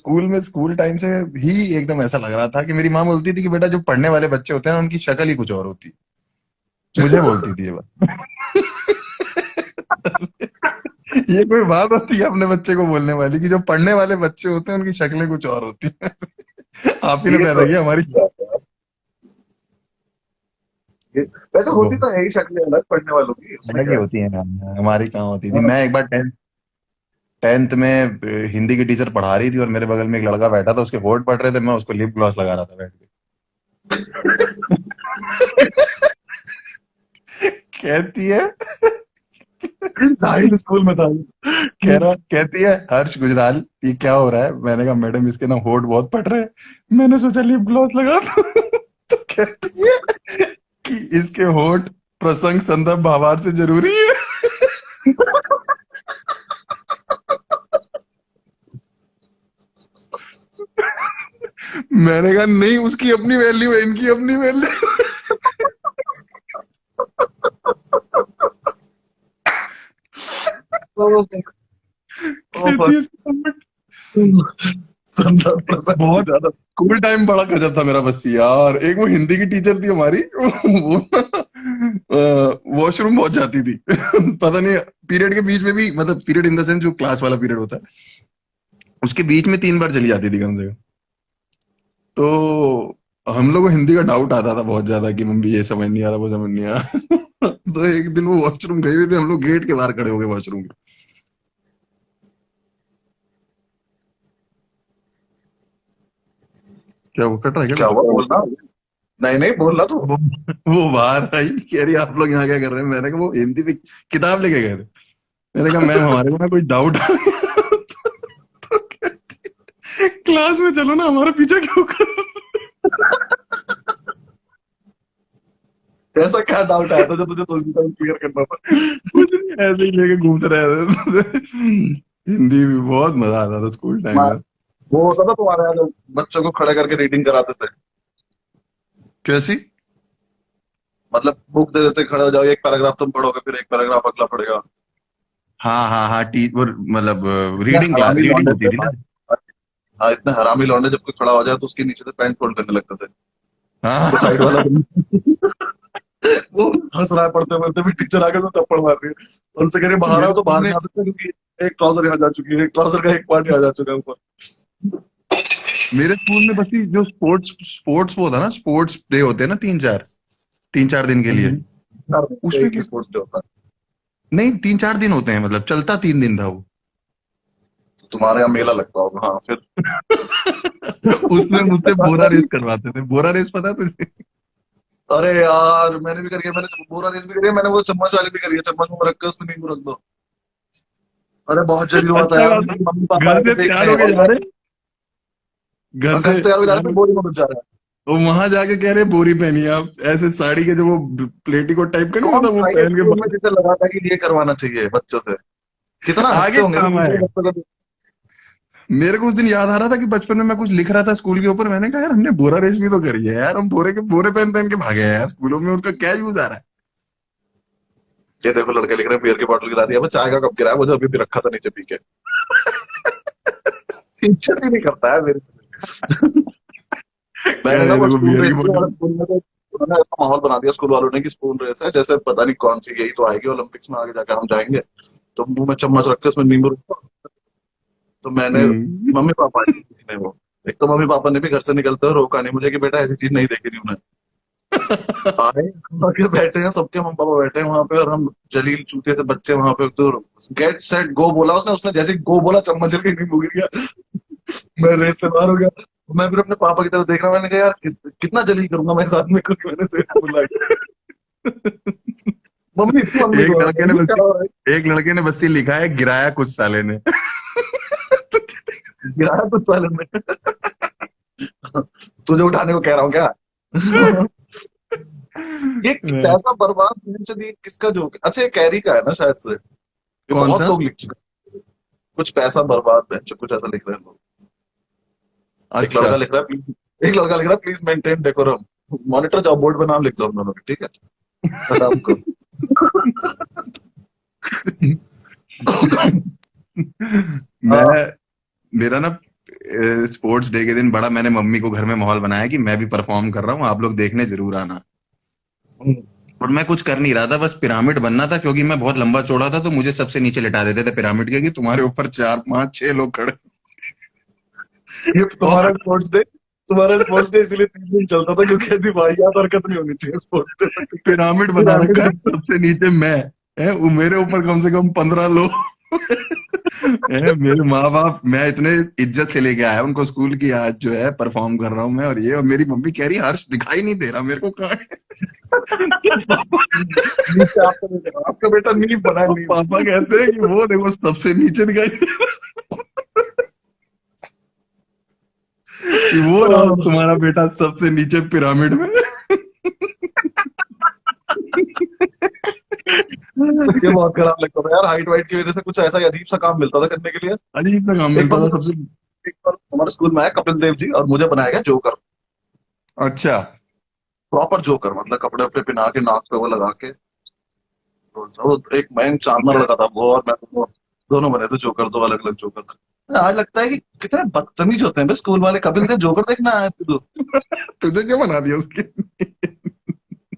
स्कूल टाइम से ही एकदम ऐसा लग रहा था कि मेरी माँ बोलती थी कि बेटा जो पढ़ने वाले बच्चे होते हैं ना उनकी शक्ल ही कुछ और होती है। मुझे बोलती थी ये बात। ये कोई बात होती है अपने बच्चे को बोलने वाली कि जो पढ़ने वाले बच्चे होते हैं उनकी शक्लें कुछ और होती है। आप ही ने ये पैदा तो किया हमारी। बात है यार। वैसे होती बहुत तो है ही शक्लें अलग पढ़ने वालों की, उसमें अलग ही क्या है। होती है ना। हमारी कहाँ होती थी। हाँ। मैं एक बार टेंथ में हिंदी की टीचर पढ़ा रही थी और मेरे बगल में एक लड़का बैठा था, उसके होंठ पड़ रहे थे, मैं उसको लिप ग्लॉस लगा रहा था बैठ के। कहती है जाहिल स्कूल में था। कहती है हर्ष गुजराल ये क्या हो रहा है। मैंने कहा मैडम इसके ना होंठ बहुत पड़ रहे हैं, मैंने सोचा लिप ग्लॉस लगा दूं। तो कहती है कि इसके होंठ प्रसंग संदर्भ भावार्थ से जरूरी है। मैंने कहा नहीं, उसकी अपनी वैल्यू है, इनकी अपनी वैल्यू। ओ, कहती है इसके होंठ। संदर्भ प्रसंग से बहुत ज्यादा। स्कूल टाइम बड़ा गजब था मेरा बस्सी यार। एक वो हिंदी की टीचर थी हमारी, वो वॉशरूम बहुत जाती थी। पता नहीं पीरियड के बीच में भी, मतलब पीरियड इन द सेंस जो क्लास वाला पीरियड होता है उसके बीच में 3 बार चली जाती थी कम से कम। तो हम लोग को हिंदी का डाउट आता था बहुत ज्यादा कि मम्मी ये समझ नहीं आ रहा, वो समझ नहीं आ रहा। तो एक दिन वो वॉशरूम गई हुई थी, हम लोग गेट के बाहर खड़े हो गए वॉशरूम के। क्या वो कट रहा है क्या क्या कुछ? हुआ बोलना। नहीं नहीं, बोलना तो। वो वो बाहर आई, कह रही आप लोग यहाँ क्या कर रहे हैं। मैंने कहा वो हिंदी की किताब लेके गए थे। मैंने कहा मैम हमारे को ना कोई डाउट आ गया। तो कहती, क्लास में चलो ना, हमारा पीछा क्यों कर रहे हो?" ऐसा क्या डाउट आया था जो तुझे दूसरी टाइम क्लियर करना था। कुछ नहीं, ऐसे ही लेके घूमते रहे थे। हिंदी भी बहुत मजा आता था स्कूल टाइम में। वो होता था तुम्हारे यहाँ जो बच्चों को खड़े करके रीडिंग कराते थे। कैसी? मतलब बुक दे देते, खड़े हो जाओ, एक पैराग्राफ तुम पढ़ोगे, फिर एक पैराग्राफ अगला पढ़ेगा। हाँ हाँ हाँ, टी वो मतलब इतने रीडिंग क्लास हरामी रीडिंग लौंडे होती थे थी ना। हाँ, इतने हरामी लौंडे, जब कोई खड़ा हो जाए तो उसके नीचे से पैंट फोल्ड करने लगते थे। हाँ। वो साइड वाला वो हंस रहा है पढ़ते पढ़ते भी, टीचर आके तो थप्पड़ मार रही है। और उनसे कह रही है, बाहर मेरे आओ, तो स्कूल बाहर में नहीं आ सकते क्योंकि एक ट्राउजर यहाँ जा चुकी है, एक ट्राउजर का एक पार्ट यहाँ जा चुका है ऊपर। मेरे स्कूल में बस ये जो स्पोर्ट्स स्पोर्ट्स वो था ना, स्पोर्ट्स डे होते हैं ना 3-4 दिन के लिए। उसमें एक ही बस स्पोर्ट्स डे होता है। नहीं, 3-4 दिन होते हैं, मतलब चलता 3 दिन था वो। तो तुम्हारे यहाँ मेला लगता होगा, हाँ फिर। उसमें मुझसे बोरा रेस करवाते थे। बोरा रेस पता है तुझे? अरे यार मैंने भी करी है, मैंने बोरा रेस भी करी है, मैंने वो चम्मच वाली भी करी है, चम्मच में रख के उसमें नींबू रख दो। अरे बहुत जल्दी हुआ था अच्छा यार, खासा मेरे मम्मी पापा घर आए थे से तैयार देखने होके और जा मैं रहे, घर से घर से यार जा रहा था, मतलब बोरी में घुस जा रहा है। वो वहां जाके कह रहे बोरी पहनी है आप, ऐसे साड़ी के जो वो प्लेटिकोट टाइप का नहीं कौन होता वो था ये पहन के स्कूल में जिसे लगा था कि ये करवाना चाहिए बच्चों से? कितना हंसते आगे होंगे वो काम दूसरे आए। बच्चों को। मेरे को उस दिन याद आ रहा था कि बचपन में मैं कुछ लिख रहा था स्कूल के ऊपर, मैंने कहा यार हमने बोरा रेस भी तो करी है यार, हम बोरे के बोरे पहन पहन के भागे हैं यार स्कूलों में, उनका क्या यूज आ रहा है। ये देखो लड़के लिख रहे हैं बियर की बोतल गिरा दिया, वो चाय का कप गिरा है, वो जो अभी भी रखा था नीचे पी के। इज्जत ही नहीं करता है मेरी। मैंने यार ना ये वो देखो स्कूल बियर की रेस के वाला बोतल। स्कूल में तो उन्होंने ऐसा माहौल बना दिया स्कूल वालों ने कि स्पून रेस है, जैसे पता नहीं कौन सी यही तो आएगी ओलंपिक्स में, आगे जाके हम जाएंगे तो मुंह में चम्मच रख के उसमें नींबू रखो। तो मैंने हम्म। मम्मी पापा ने वो, एक तो मम्मी पापा ने भी घर से निकलते हुए रोका नहीं मुझे कि बेटा ऐसी चीज नहीं देखी थी उन्हें। आए आके बैठे हैं, सबके मम्मी पापा बैठे हैं वहां पे और हम जलील चूते से बच्चे वहां पे, तो गेट सेट गो बोला उसने उसने जैसे ही गो बोला चम्मच जल के नींबू गिर गया। मैं रेस से बाहर हो गया। मैं फिर अपने पापा की तरफ देख रहा हूं, मैंने कहा यार कितना जलील करूंगा मैं इस आदमी को कि मैंने से बुला के। मम्मी इसकी मम्मी एक को लड़के ने मम्मी बस क्या हो रहा है? एक लड़के ने बस ये लिखा है गिराया कुछ साले ने। गिराया कुछ साल में। तुझे उठाने को कह रहा हूँ क्या? ये पैसा बर्बाद ये किसका जोक है? अच्छा ये कैरी का है ना शायद से, ये कौन बहुत सा? लोग लिख चुके हैं। कुछ पैसा बर्बाद है, कुछ ऐसा लिख रहे हैं लोग। एक अच्छा। लड़का लिख रहा है प्लीज, एक लड़का लिख रहा है please maintain decorum. Monitor job board पे नाम लिख दो हम दोनों के, ठीक है आराम को। हाँ। मैं मेरा ना स्पोर्ट्स डे के दिन बड़ा मैंने मम्मी को घर में माहौल बनाया कि मैं भी परफॉर्म कर रहा हूँ, आप लोग देखने जरूर आना। हम्म। और मैं कुछ कर नहीं रहा था, बस पिरामिड बनना था, क्योंकि मैं बहुत लंबा चौड़ा था तो मुझे सबसे नीचे लिटा देते थे पिरामिड के, कि तुम्हारे ऊपर चार पांच छह लोग खड़े। ये और तुम्हारा स्पोर्ट्स डे इसलिए 3 दिन चलता था क्योंकि ऐसी वाहियात हरकत नहीं होनी चाहिए स्पोर्ट्स डे पे, ठीक है? पिरामिड बना पिरामिड रखा है, बनता सबसे नीचे मैं है, वो मेरे ऊपर कम से कम 15 लोग। है, मेरे माँ बाप, मैं इतने इज्जत से लेके आया उनको स्कूल की, आज जो है परफॉर्म कर रहा हूँ मैं, और ये, और मेरी मम्मी कह रही हर्ष दिखाई नहीं दे रहा मेरे को कहाँ नीचे आपका बेटा नींव बना है, है। नींव। पापा कहते हैं कि वो देखो सबसे नीचे दिखाई दे रहा है। कि वो रहा तुम्हारा बेटा सबसे नीचे पिरामिड में। ये बहुत खराब लगता था यार, हाइट वाइट की वजह से कुछ ऐसा ही अजीब सा काम मिलता था करने के लिए। अजीब सा काम एक बार मिलता था सबसे। एक बार हमारे स्कूल में आया कपिल देव जी और मुझे बनाया गया जोकर। अच्छा। प्रॉपर जोकर, मतलब कपड़े वपड़े पहना के नाक पे वो लगा के, तो एक मैं चांदना लगा था वो और मैं, दोनों बने थे जोकर, दो अलग अलग जोकर थे। आज लगता है कि कितने बदतमीज होते हैं बे स्कूल वाले। कपिल देव जोकर देखना आया तू? तुझे क्या बना दिया उसके?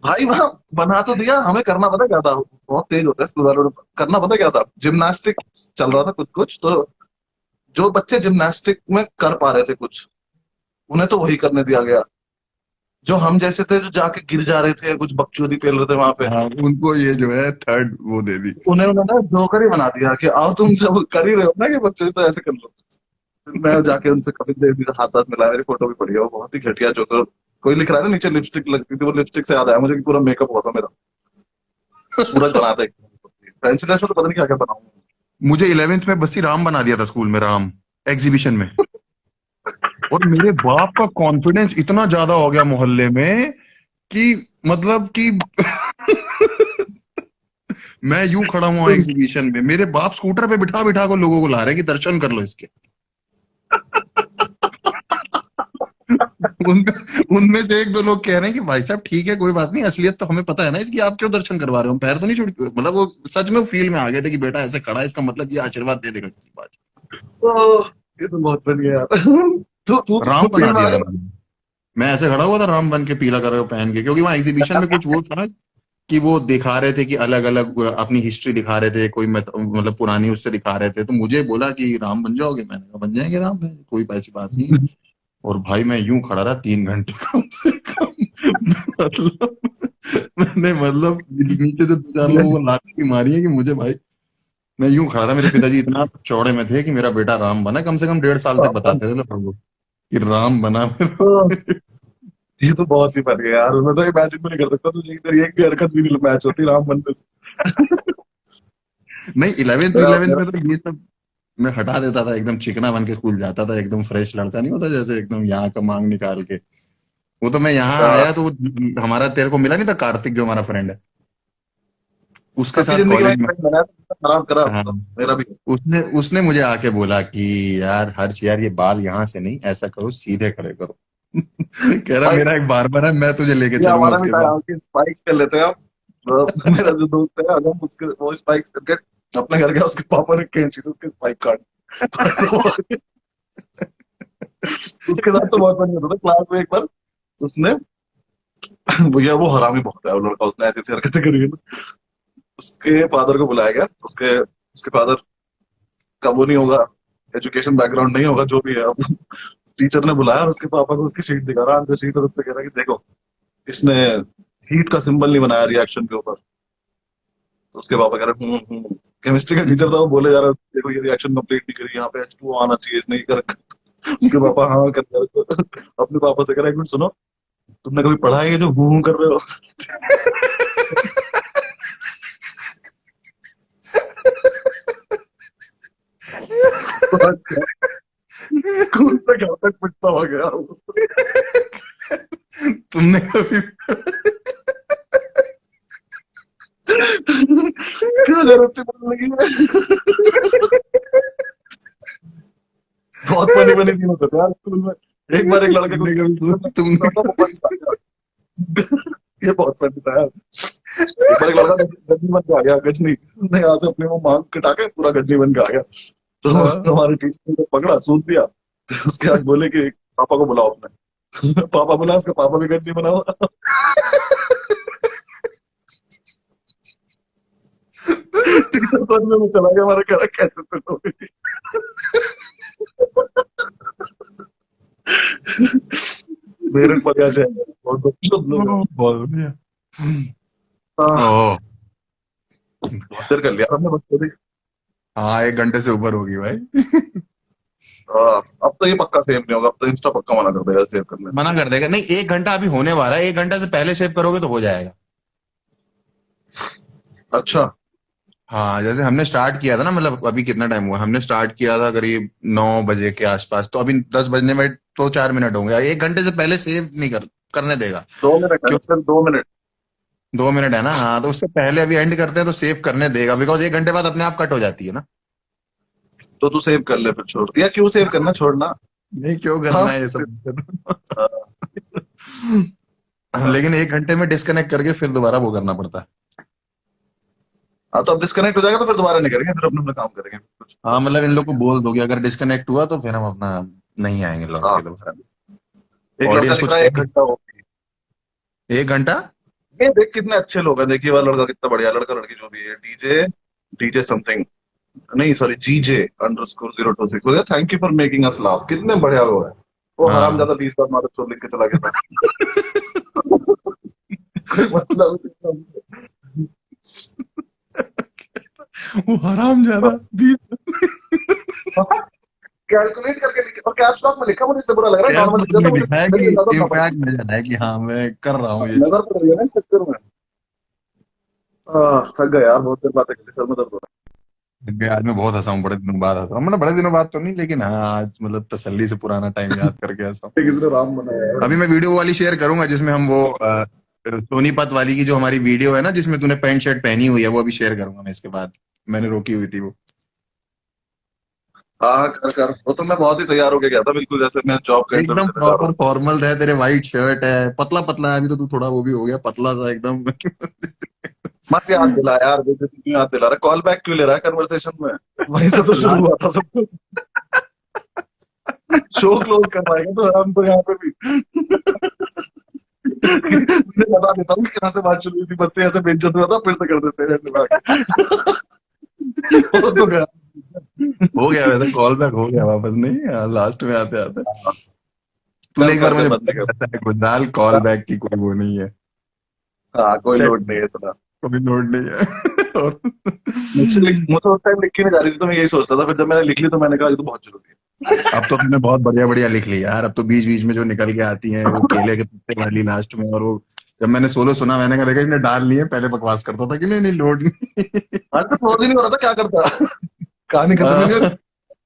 भाई वहां बना तो दिया, हमें करना पता क्या था, बहुत तेज होता है स्कूल वालों ने। करना पता क्या था, जिम्नास्टिक चल रहा था कुछ कुछ, तो जो बच्चे जिम्नास्टिक में कर पा रहे थे कुछ, उन्हें तो वही करने दिया गया। जो हम जैसे थे जो जाके गिर जा रहे थे या कुछ बकचोदी पेल रहे थे वहां पे, हाँ, उनको ये जो है थर्ड वो दे दी। उन्हें उन्होंने जोकर ही बना दिया कि आओ तुम जब कर ही रहे हो ना कि बच्चों तो ऐसे कर लो। फिर मैं जाके उनसे कपिल देव जी से हाथ हाथ मिलाया, मेरी फोटो भी पड़ी है, वो बहुत ही घटिया जोकर। कोई लिख रहा है ना नीचे लिपस्टिक लगती थी, वो लिपस्टिक से याद आया मुझे कि पूरा मेकअप हुआ था मेरा, सूरज बना था एक। फैंसी ड्रेस में तो पता नहीं क्या क्या बनाऊंगा। मुझे 11th में बस्सी राम बना दिया था स्कूल में, राम एग्जीबिशन में। और मेरे बाप का कॉन्फिडेंस इतना ज्यादा हो गया मोहल्ले में कि मतलब कि मैं यूं खड़ा हुआ एग्जीबिशन में, मेरे बाप स्कूटर पे बिठा बिठा को लोगों को ला रहे हैं कि दर्शन कर लो इसके। उनमें उनमें से एक दो लोग कह रहे हैं कि भाई साहब ठीक है कोई बात नहीं, असलियत तो हमें पता है ना इसकी, आप क्यों दर्शन करवा रहे हो, हम पैर तो नहीं छुड़, मतलब वो सच में फील में आ गए थे कि बेटा ऐसे खड़ा है इसका मतलब ये आशीर्वाद दे देगा किसी बात। तो ये तो बहुत बढ़िया यार। तू तू राम खुद बना फील्ड में आ दिया था गया। मैंने। मैं ऐसे खड़ा हुआ था राम बन के, पीला कलर पहन के, क्योंकि वहां एग्जीबिशन में कुछ वो था कि वो दिखा रहे थे कि अलग अलग अपनी हिस्ट्री दिखा रहे थे, कोई मतलब पुरानी उससे दिखा रहे थे, तो मुझे बोला कि राम बन जाओगे, मैंने कहा बन जाएंगे राम, कोई ऐसी बात नहीं। और भाई मैं यूं खड़ा रहा 3 घंटे कम से कम। मतलब मैंने मतलब नीचे से 2 4 लोगों को लात की मारी है कि मुझे भाई, मैं यूं खड़ा था, मेरे पिताजी इतना चौड़े में थे कि मेरा बेटा राम बना, कम से कम 1.5 साल तक बताते थे लोग। कि राम बना तो ये तो बहुत ही फन है यार, मैं तो इमेजिन भी नहीं कर सकता तुझे, तेरी एक भी हरकत भी नहीं मैच होती राम बनने से। नहीं, 11th मेरा 11th मेरा में तो ये सब मैं हटा देता था, एकदम चिकना बन के स्कूल जाता था, एकदम फ्रेश लड़का नहीं होता जैसे, एकदम यहाँ का मांग निकाल के। वो तो मैं यहाँ आ, आया तो हमारा तेरे को मिला नहीं था कार्तिक, जो हमारा फ्रेंड है, उसके सबकी साथ जिंदगी में कॉलेज एक में। फ्रेंड बना है, तो खराब करा हाँ, उसका, मेरा भी। उसने उसने मुझे आके बोला कि यार हर्ष यार, ये बाल यहाँ से नहीं, ऐसा करो सीधे खड़े करो। कह रहा मेरा स्पाइक्स, एक बार्बर है, मैं तुझे लेके ये चलूंगा हमारा भी उसके था पास। यहाँ की, स्पाइक्स कर लेते हैं आप। मेरा जो दोस्त है, अगर हम उसके वो स्पाइक्स करके अपने घर गया, उसके पापा ने कैंची से उसके स्पाइक काट। बस उसके साथ तो बहुत फनी होता था क्लास में। एक बार उसने, भैया वो हरामी बहुत है वो लड़का, उसने ऐसी ऐसी हरकतें करी है ना। उसके फादर को बुलाया गया, उसके उसके फादर का वो नहीं होगा, एजुकेशन बैकग्राउंड नहीं होगा, जो भी है। अब टीचर ने बुलाया और उसके पापा को उसकी शीट दिखा रहा, आंसर शीट, और उससे कह रहा है कि देखो, इसने हीट का सिंबल नहीं बनाया रिएक्शन के ऊपर। तो उसके पापा कह रहे केमिस्ट्री का टीचर था, वो बोले जा रहा है देखो ये रिएक्शन कंप्लीट नहीं करी, यहाँ पे H2O आना चाहिए, इसने ये कर। उसके पापा हाँ कर रहे हो। अपने पापा से कह रहा है, एक मिनट सुनो, तुमने कभी पढ़ा है ये जो हूं कर रहे हो? कौन सा घर तक पिटता हुआ गया वो। तुमने कभी क्या जरूरत थी बोलने की? बहुत फनी फनी सीन होते थे यार स्कूल में। एक बार एक लड़के को तुमने कभी ट्यूशन में तुमने पूछा था, वो बंद आ गया। ये बहुत फनी था यार। एक बार एक लड़का गजनी बन के आ गया, गजनी ने यहाँ से अपने वो मांग कटा के पूरा गजनी बन के आ गया। तो हाँ। हमारे टीचर ने उसको पकड़ा, सूद दिया। फिर उसके बाद बोले कि पापा को बुलाओ अपने। पापा बुला, उसका पापा भी गजनी बना हुआ। टीचर सर में चला गया, हमारा कह रहा कैसे सुन हो गई। मेरे पर आ जाए बहुत शुद्ध लोग हैं। बहुत बढ़िया। हाँ, ओह। बहुत देर कर लिया हमने बच्चों की। हाँ, 1 घंटे से ऊपर होगी भाई। अब तो ये पक्का सेव नहीं होगा, अब तो इंस्टा पक्का मना कर देगा सेव करने मना कर देगा। नहीं, 1 घंटा अभी होने वाला है, 1 घंटा से पहले सेव करोगे तो हो जाएगा। से। अच्छा। हाँ, जैसे हमने स्टार्ट किया था ना, मतलब अभी कितना टाइम हुआ, हमने स्टार्ट किया था करीब 9 बजे के आसपास, तो अभी 10 बजने में तो 4 मिनट होंगे, 1 घंटे से पहले सेव नहीं करने देगा। 2 मिनट है क्यों? सिर्फ 2 मिनट। 2 मिनट है ना, हाँ, तो उससे पहले अभी एंड करते हैं तो सेव करने देगा, बिकॉज 1 घंटे बाद अपने आप कट हो जाती है ना। तो तू सेव कर ले फिर, छोड़ या क्यों सेव करना, छोड़ना। नहीं, क्यों हाँ। करना है ये सब। हाँ, हाँ। लेकिन 1 घंटे में डिस्कनेक्ट करके फिर दोबारा वो करना पड़ता है। हाँ, तो अब डिस्कनेक्ट हो जाएगा तो फिर दोबारा नहीं करेंगे, फिर अपने अपना काम करेंगे कुछ। हाँ, मतलब इन लोग को बोल दो कि अगर डिस्कनेक्ट हुआ तो फिर हम अपना नहीं आएंगे लौट हाँ, के दोबारा। एक लड़का ऑडियंस लिख कुछ रहा है कह 1 घंटा हो गया। 1 घंटा। ये देख कितने अच्छे लोग हैं, देखिए वाला लड़का कितना बढ़िया, लड़का लड़की जो भी है, डीजे डीजे समथिंग, नहीं सॉरी, GJ_026 बोले thank you for making us laugh, कितने बढ़िया लोग हैं। वो हराम हाँ। ज्यादा 20 बार मादर चोद लिख के चला गया था। कोई मतलब नहीं। वो हराम ज्यादा दी। कैलकुलेट करके लिखा और कैप्स लॉक में लिखा, मुझे इससे बुरा लग रहा है, यार नॉर्मल लिख उसमें देता, मुझे लिखा है कि मेरी नजर ना पड़ती। इम्पैक्ट नजर है कि हाँ मैं कर रहा हूँ ये चीज। नजर पड़ रही है ना इस चक्कर में। थक गया यार, बहुत देर बातें कर, सर में दर्द हो रहा आज मैं बहुत हंसा हूँ, बड़े दिनों बाद हंसा हूँ, मतलब बड़े दिनों बाद तो नहीं, लेकिन हाँ आज मतलब तसल्ली से पुराना टाइम याद करके हंसा हूँ। है। किसी ने राम बनाया है। अभी मैं वीडियो वाली शेयर करूंगा जिसमें हम वो सोनीपत वाली की जो हमारी वीडियो है ना, जिसमें तूने पैंट शर्ट पहनी हुई है, वो अभी शेयर करूंगा मैं इसके बाद। मैंने रोकी हुई थी वो। हाँ कर कर, वो तो मैं बहुत ही तैयार होके गया था, बिल्कुल जैसे मैं जॉब का इंटरव्यू एकदम देने जा रहा प्रॉपर फॉर्मल है, तेरे वाइट शर्ट है, पतला पतला है, अभी तो तू थोड़ा वो भी हो गया पतला सा एकदम। हूँ। मत याद दिला यार, जैसे तू क्यों याद दिला रहा है, कॉल बैक क्यों ले रहा है कन्वर्सेशन में? वहीं से तो शुरू लास्ट हुआ था सब कुछ। शो क्लोज करवाएगा तो हम तो यहाँ पे भी। मैं बता देता हूँ कि कहाँ से बात शुरू हुई थी, बस से ऐसे बेइज्जत हुआ था, फिर से कर देते हैं। वो तो गया। हो गया, वैसे कॉल बैक हो गया वापस, नहीं लास्ट में आते आते। तूने कर एक बार कर कर मुझे बंद कर। बताया था गुजराल, कॉल बैक की कोई वो नहीं है। हाँ, कोई सेट, लोड नहीं है इतना। कोई नोट नहीं है। और मुझसे मुझे उस टाइम लिख के नहीं जा रही थी, तो मैं यही सोचता था, फिर जब मैंने लिख ली तो मैंने कहा ये तो बहुत जरूरी है। अब तो मैंने बहुत बढ़िया बढ़िया लिख ली यार। अब तो बीच बीच में जो निकल के आती हैं वो केले के पत्ते वाली लास्ट में, और वो जब मैंने सोलो सुना मैंने कहा देखा इसने डाल लिए, पहले बकवास करता था कि नहीं नहीं लोड नहीं। आज तो क्लोज ही नहीं हो रहा था, क्या करता। कहानी खत्म ही नहीं हो हाँ, रही।